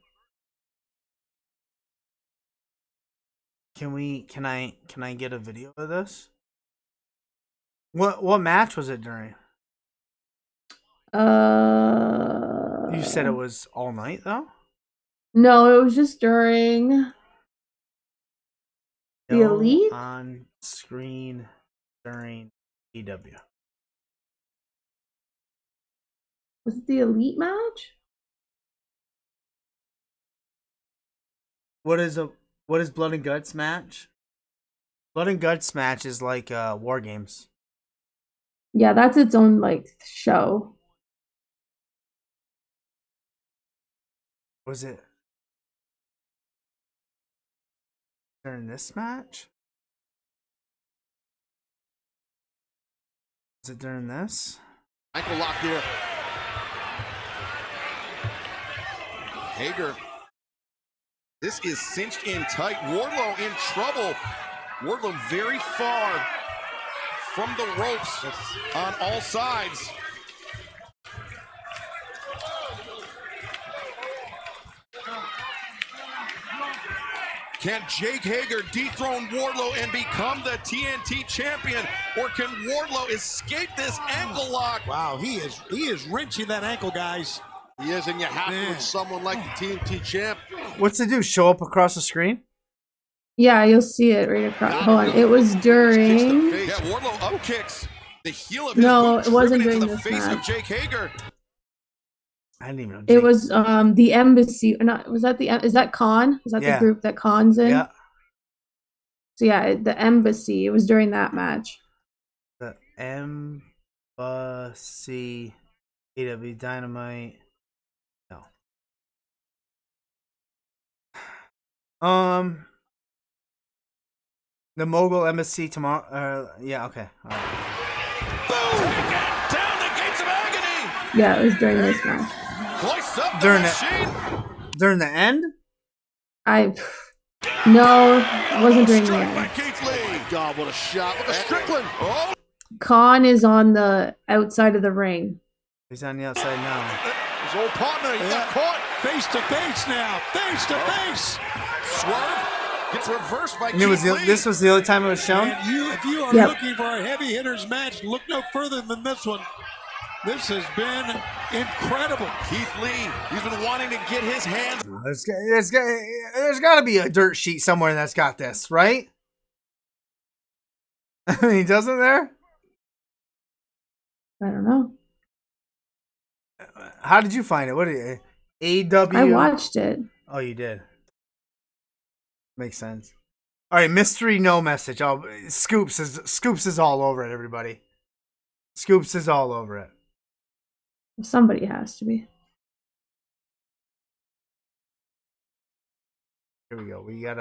Can I get a video of this? What match was it during? You said it was all night though? No, it was just during the No Elite. on screen during EW. Was it the Elite match? What is Blood and Guts match? Blood and Guts match is like War Games. Yeah, that's its own like show. Was it during this match? Was it during this? Ankle lock here. Hager. This is cinched in tight. Wardlow in trouble. Wardlow very far from the ropes on all sides. Can Jake Hager dethrone Wardlow and become the TNT champion, or can Wardlow escape this ankle lock? Wow, he is wrenching that ankle, guys. He is, and you have to with someone like the TNT champ. What's it do? Show up across the screen? Yeah, you'll see it right across. Hold on, it was during. Yeah, Wardlow up kicks. The heel of his No, boot it wasn't driven during into the this face of match. Jake Hager. I didn't even know. It was the embassy. Not was that the is that Khan? Is that Yeah. the group that Khan's in? Yeah. So yeah, the embassy. It was during that match. The Embassy, AW Dynamite. No. The Mogul Embassy tomorrow. Yeah. Okay. All right. Down the gates of agony. Yeah, it was during this match. Hoists up the During machine. During the end. No, it wasn't during the end. Keith Lee. God, what a shot with a Strickland. Oh. Khan is on the outside of the ring. He's on the outside now. His old partner, he got caught. Face to face now. Face to face. Swerve gets reversed by And it was Keith Lee. this was the only time it was shown. And if you are Yep. looking for a heavy hitters match, look no further than this one. This has been incredible. Keith Lee, he's been wanting to get his hands. There's got to be a dirt sheet somewhere that's got this, right? He doesn't there? I don't know. How did you find it? What did AW? I watched it. Oh, you did. Makes sense. All right, mystery no message. Oh, Scoops is all over it. Everybody, Scoops is all over it. Somebody has to be. Here we go. We got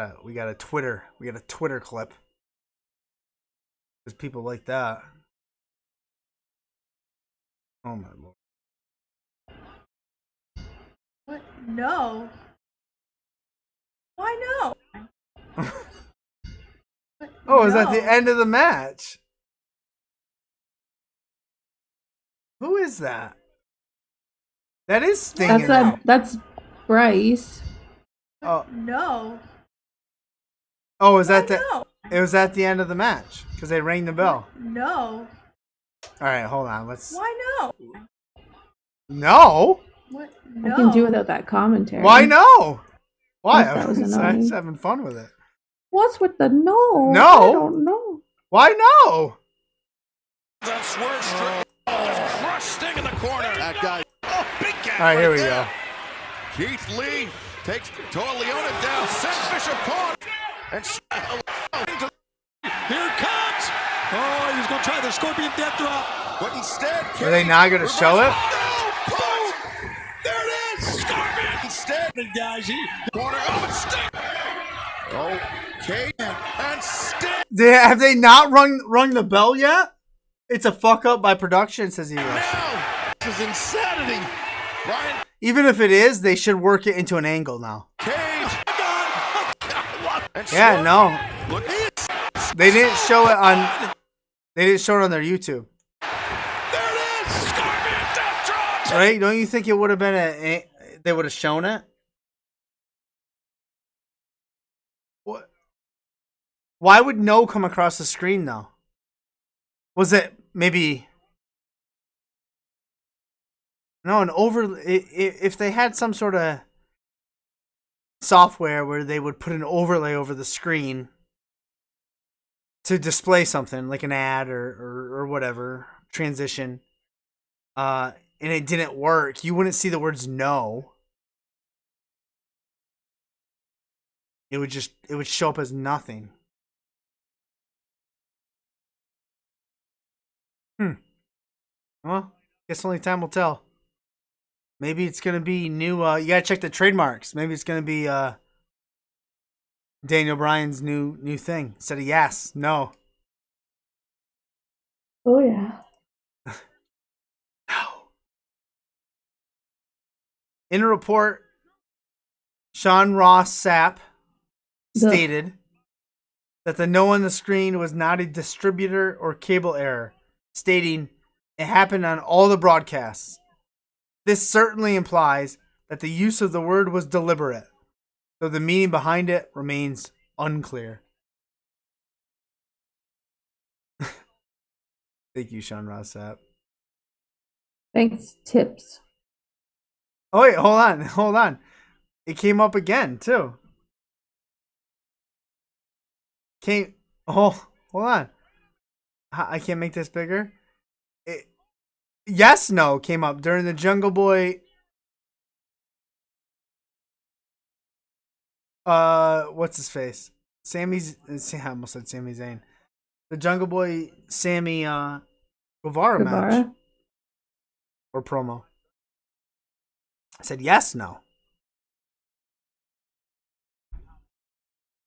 a Twitter. We got a Twitter clip. There's people like that. Oh my lord. What? No. Why no? Oh, is that the end of the match? Who is that? That is Sting. That's Bryce. Oh, No. oh, is that no? It was at the end of the match because they rang the bell. No. All right, hold on. Let's. Why no? No. What? I can do without that commentary. Why no? Why? That was I was annoying. having fun with it. What's with the no? No. I don't know. Why no? That swerve straight. Oh, crush Sting in the corner. That guy. Oh, big cat. All right, here we go. Keith Lee takes Leona down. Sends Fisher caught. And Here it comes. Oh, he's going to try the Scorpion Death Drop. But instead, Are they not going to show it? Boom! There it is. Scorpion. Instead, guys, corner up and Sting. Okay, and Sting. Have they not rung the bell yet? It's a fuck up by production, says he. This is insanity. Brian Even if it is, they should work it into an angle now. Cage. Yeah, no. Look, They didn't show it on. They didn't show it on their YouTube. Right? Don't you think it would have been they would have shown it? What? Why would no come across the screen though? Was it maybe? No, if they had some sort of software where they would put an overlay over the screen to display something like an ad or whatever transition, and it didn't work, you wouldn't see the words no. It would show up as nothing. Well, guess only time will tell. Maybe it's gonna be new. You gotta check the trademarks. Maybe it's gonna be Daniel Bryan's new thing. Instead of yes, no. Oh yeah. In a report, Sean Ross Sapp stated that the no on the screen was not a distributor or cable error, stating it happened on all the broadcasts. This certainly implies that the use of the word was deliberate, though the meaning behind it remains unclear. Thank you, Sean Ross Sapp. Thanks, tips. Oh wait, hold on. It came up again too. Hold on. I can't make this bigger. Yes, no came up during the Jungle Boy. What's his face? I almost said Sami Zayn. The Jungle Boy Sammy Guevara match or promo. I said yes, no.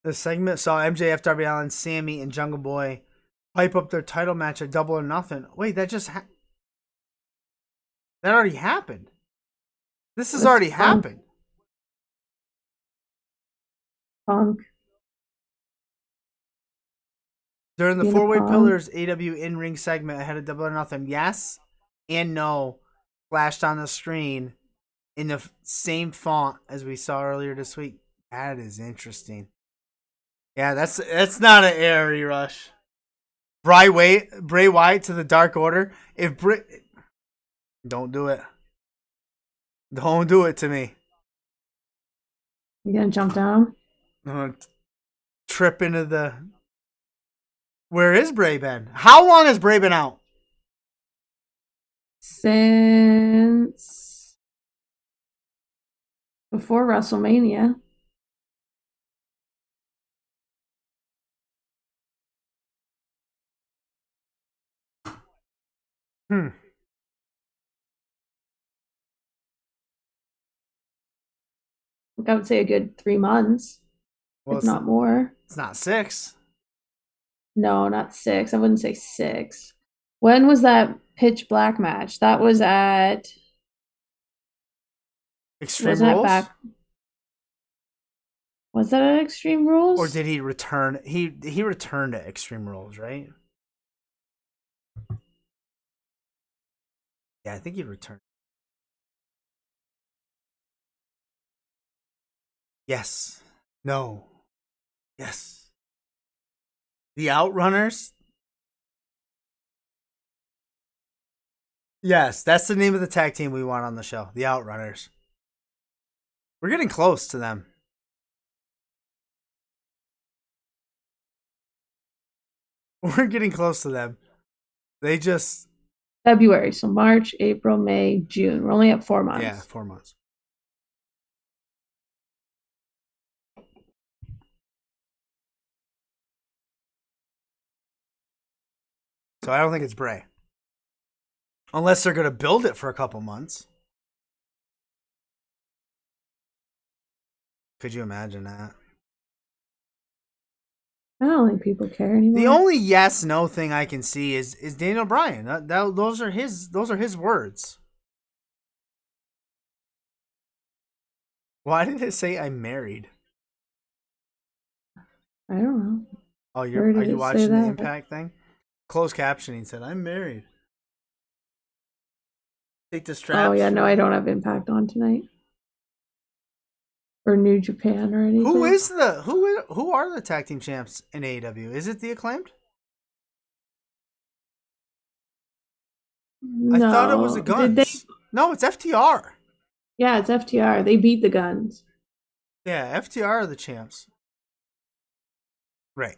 The segment saw MJF, Darby Allin, Sammy, and Jungle Boy pipe up their title match at Double or Nothing. Wait, that already happened. This has already happened. Punk. During the Cena four-way Punk. pillars AW in-ring segment ahead of Double or Nothing, yes and no flashed on the screen in the same font as we saw earlier this week. That is interesting. Yeah, that's not an airy rush. Bray Wyatt to the Dark Order. Don't do it. Don't do it to me. You gonna jump down? I'm gonna trip into the. Where is Bray been? How long has Bray been out? Since before WrestleMania. I would say a good 3 months, if not more. It's not 6. No, not 6. I wouldn't say 6. When was that Pitch Black match? That was at Extreme wasn't it Rules? Was that at Extreme Rules? Or did he return? He returned to Extreme Rules, right? Yeah, I think he returned. Yes. No. Yes. The Outrunners? Yes, that's the name of the tag team we want on the show. The Outrunners. We're getting close to them. We're getting close to them. They just... February. So March, April, May, June. We're only at 4 months. Yeah, 4 months. So I don't think it's Bray. Unless they're going to build it for a couple months. Could you imagine that? I don't think people care anymore. The only yes no thing I can see is Daniel Bryan. Those are his words. Why did it say I'm married? I don't know. Oh, Where are did you it watching say the that? Impact thing? Closed captioning said I'm married. Take the straps. Oh yeah, no, I don't have Impact on tonight. Or New Japan or anything. Who are the tag team champs in AEW? Is it the Acclaimed? No. I thought it was the Guns. No, it's FTR. Yeah, it's FTR. They beat the Guns. Yeah, FTR are the champs. Right.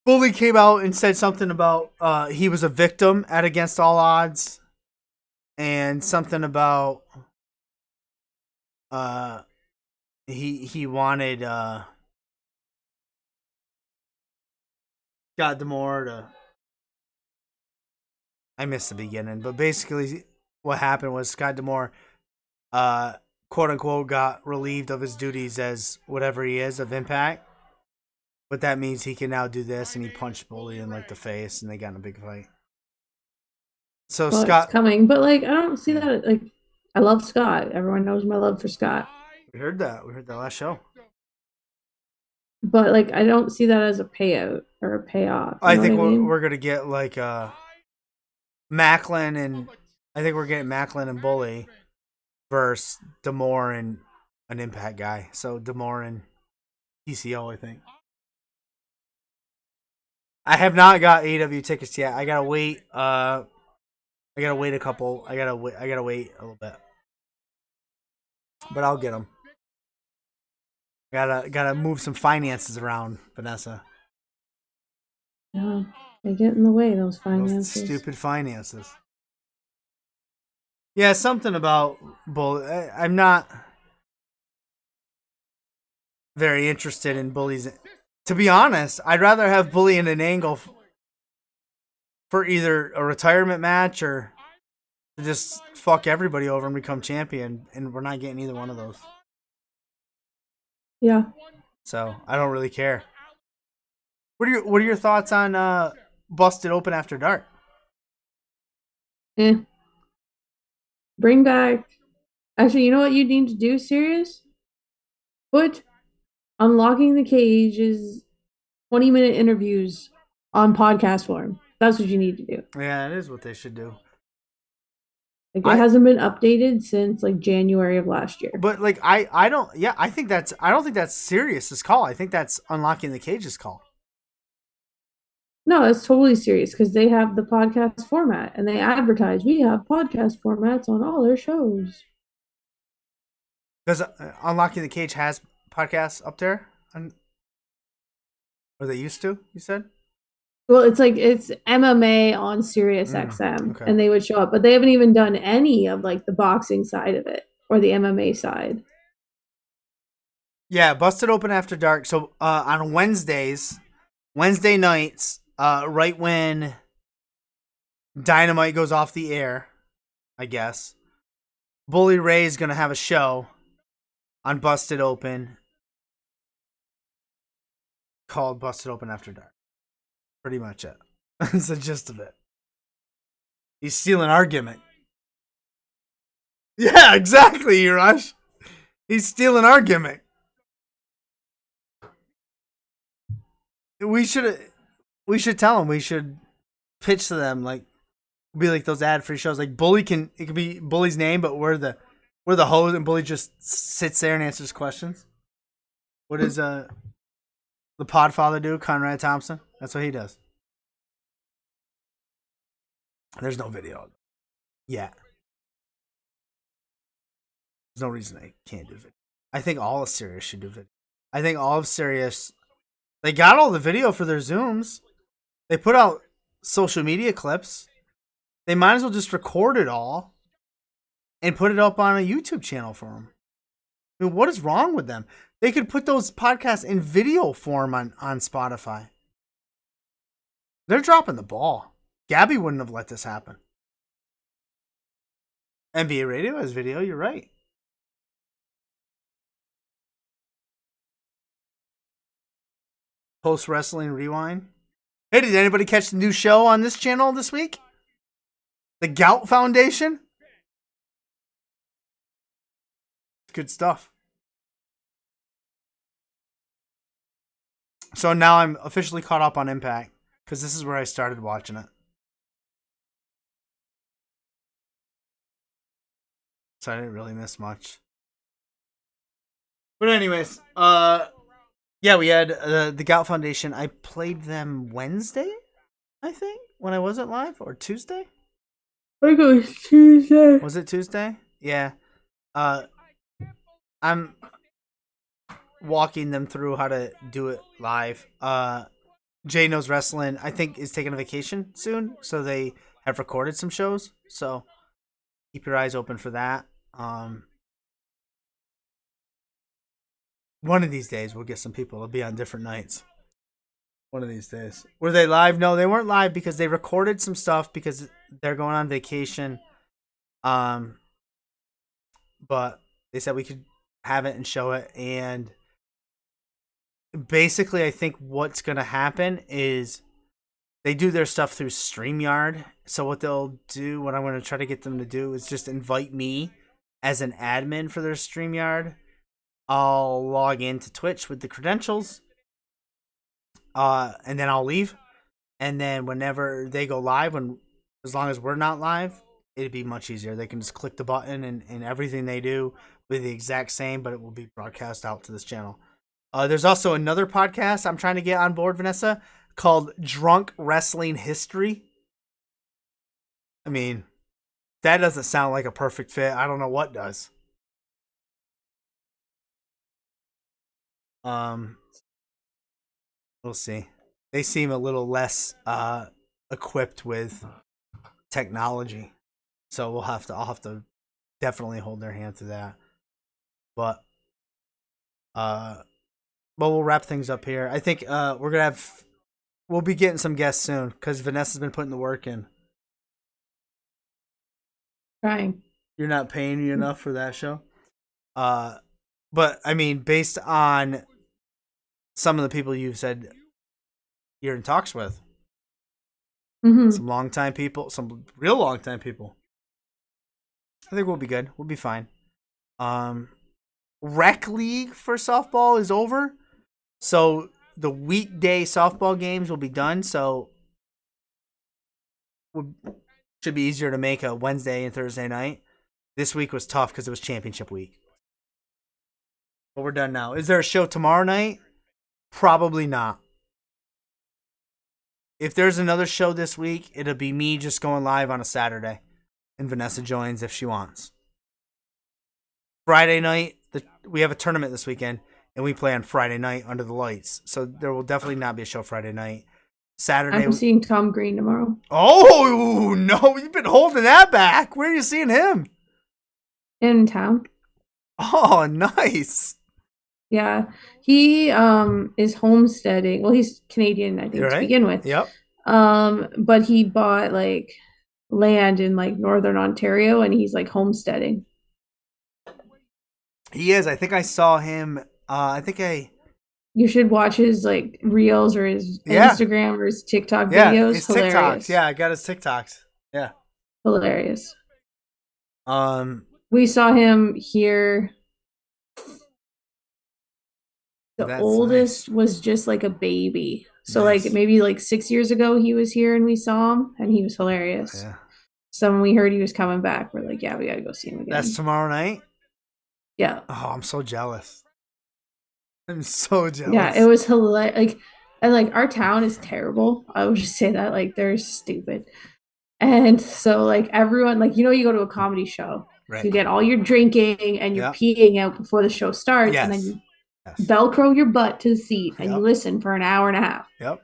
Bully came out and said something about he was a victim at Against All Odds. And something about he wanted Scott D'Amore to... I missed the beginning, but basically what happened was Scott D'Amore quote unquote got relieved of his duties as whatever he is of Impact. But that means he can now do this, and he punched Bully in like the face, and they got in a big fight. So Well, Scott it's coming, but like I don't see that. Like I love Scott. Everyone knows my love for Scott. We heard that. We heard that last show. But like I don't see that as a payout or a payoff. You I know think what I mean? we're gonna get like Macklin and I think we're getting Macklin and Bully versus D'Amore and an Impact guy. So D'Amore and PCO, I think. I have not got AEW tickets yet. I gotta wait. I gotta wait a little bit. But I'll get them. Gotta move some finances around, Vanessa. Yeah, they get in the way, those Those finances. stupid finances. Yeah, something about Bully. I'm not very interested in Bullies. To be honest, I'd rather have Bully in an angle for either a retirement match or to just fuck everybody over and become champion, and we're not getting either one of those. Yeah. So I don't really care. What are your thoughts on Busted Open After Dark? Bring back. Actually, you know what you need to do, Sirius? Put Unlocking the Cage's 20-minute interviews on podcast form. That's what you need to do. Yeah, it is what they should do. Like, it hasn't been updated since like January of last year. But like I don't I don't think that's Sirius's call. I think that's Unlocking the Cage's call. No, it's totally serious because they have the podcast format and they advertise we have podcast formats on all their shows. Does Unlocking the Cage has podcasts up there? Or they used to, you said? Well, it's MMA on Sirius XM, okay. and they would show up, but they haven't even done any of like the boxing side of it or the MMA side. Yeah, Busted Open After Dark. So on Wednesday nights, right when Dynamite goes off the air, I guess, Bully Ray is going to have a show on Busted Open called Busted Open After Dark. Pretty much it. That's the gist of it. He's stealing our gimmick. Yeah, exactly, Urash. He's stealing our gimmick. We should tell him. We should pitch to them like be like those ad-free shows. Like Bully it could be Bully's name, but we're the host, and Bully just sits there and answers questions. What does the Podfather do? Conrad Thompson. That's what he does. There's no video yet. There's no reason I can't do video. I think all of Sirius should do video. I think all of Sirius. They got all the video for their Zooms. They put out social media clips. They might as well just record it all and put it up on a YouTube channel for them. I mean, what is wrong with them? They could put those podcasts in video form on Spotify. They're dropping the ball. Gabby wouldn't have let this happen. NBA Radio has video, you're right. Post Wrestling Rewind. Hey, did anybody catch the new show on this channel this week? The Gout Foundation? Good stuff. So now I'm officially caught up on Impact because this is where I started watching it. So I didn't really miss much. But anyways, yeah, we had the Gout Foundation. I played them Wednesday, I think, when I wasn't live, or Tuesday. I think it was Tuesday. Was it Tuesday? Yeah. I'm walking them through how to do it live. Jay Knows Wrestling, I think, is taking a vacation soon, so they have recorded some shows. So keep your eyes open for that. One of these days, we'll get some people to be on different nights. One of these days. Were they live? No, they weren't live because they recorded some stuff because they're going on vacation. But they said we could have it and show it. And basically, I think what's going to happen is they do their stuff through StreamYard. So what they'll do, what I'm going to try to get them to do is just invite me as an admin for their StreamYard. I'll log into Twitch with the credentials. And then I'll leave. And then whenever they go live, as long as we're not live, it'd be much easier. They can just click the button and everything they do will be the exact same, but it will be broadcast out to this channel. There's also another podcast I'm trying to get on board, Vanessa, called Drunk Wrestling History. I mean, that doesn't sound like a perfect fit. I don't know what does. We'll see. they seem a little less equipped with technology. So I'll have to definitely hold their hand to that. But we'll wrap things up here. I think we'll be getting some guests soon because Vanessa's been putting the work in. Trying. You're not paying me enough for that show. But I mean, based on some of the people you've said you're in talks with, some longtime people, some real longtime people, I think we'll be good. We'll be fine. Rec league for softball is over, so the weekday softball games will be done. So should be easier to make a Wednesday and Thursday night. This week was tough because it was championship week. But we're done now. Is there a show tomorrow night? Probably not. If there's another show this week, it'll be me just going live on a Saturday. And Vanessa joins if she wants. Friday night, we have a tournament this weekend, and we play on Friday night under the lights. So there will definitely not be a show Friday night. Saturday. I'm seeing Tom Green tomorrow. Oh, no. You've been holding that back. Where are you seeing him? In town. Oh, nice. Yeah. He is homesteading. Well, he's Canadian, I think, to begin with. Yep. But he bought like land in like northern Ontario, and he's like homesteading. He is. I think I saw him. You should watch his like reels or his Instagram or his TikTok videos. His Hilarious. TikToks. Yeah, I got his TikToks. Yeah. Hilarious. We saw him here. The oldest was just like a baby. So like maybe like 6 years ago he was here and we saw him and he was hilarious. Yeah. So when we heard he was coming back, we're like, yeah, we gotta go see him again. That's tomorrow night? Yeah. Oh, I'm so jealous. I'm so jealous. Yeah, it was hilarious. Like our town is terrible. I would just say that. Like they're stupid. And so like everyone, like, you know, you go to a comedy show. Right. You get all your drinking and you're peeing out before the show starts, and then you Velcro your butt to the seat and you listen for an hour and a half. Yep.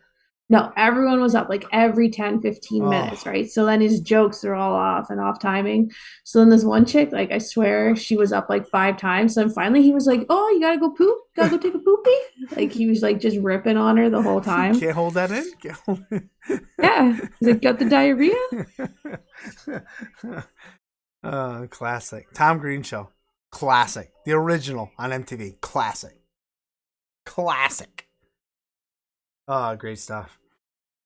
No, everyone was up like every 10, 15 minutes, right? So then his jokes are all off and off timing. So then this one chick, like I swear she was up like 5 times. So then finally he was like, oh, you gotta go poop? Gotta go take a poopy? Like he was like just ripping on her the whole time. Can't hold that in? Can't hold it. Yeah. He's like, got the diarrhea? Classic. Tom Green Show. Classic. The original on MTV. Classic. Oh, great stuff.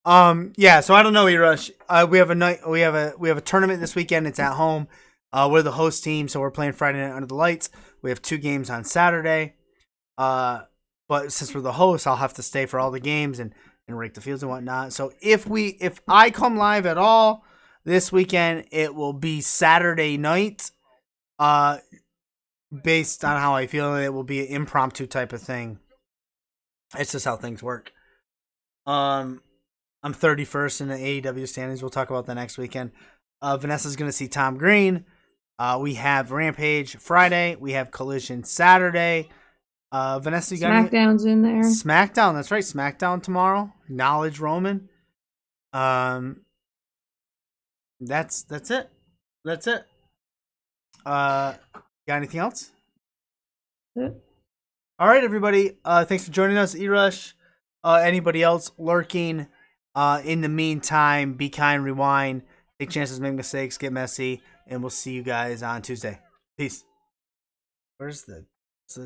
Yeah, so I don't know, E-Rush. We have a tournament this weekend. It's at home. We're the host team, so we're playing Friday night under the lights. We have 2 games on Saturday. But since we're the host, I'll have to stay for all the games and rake the fields and whatnot. So if I come live at all this weekend, it will be Saturday night. Based on how I feel, it will be an impromptu type of thing. It's just how things work. I'm 31st in the AEW standings. We'll talk about that next weekend. Vanessa's going to see Tom Green. We have Rampage Friday. We have Collision Saturday. Vanessa, you got SmackDown's in there. SmackDown, that's right. SmackDown tomorrow. Acknowledge Roman. That's it. That's it. Got anything else? That's it. All right, everybody. Thanks for joining us, E-Rush. Anybody else lurking? In the meantime, be kind, rewind, take chances, make mistakes, get messy, and we'll see you guys on Tuesday. Peace. Where's the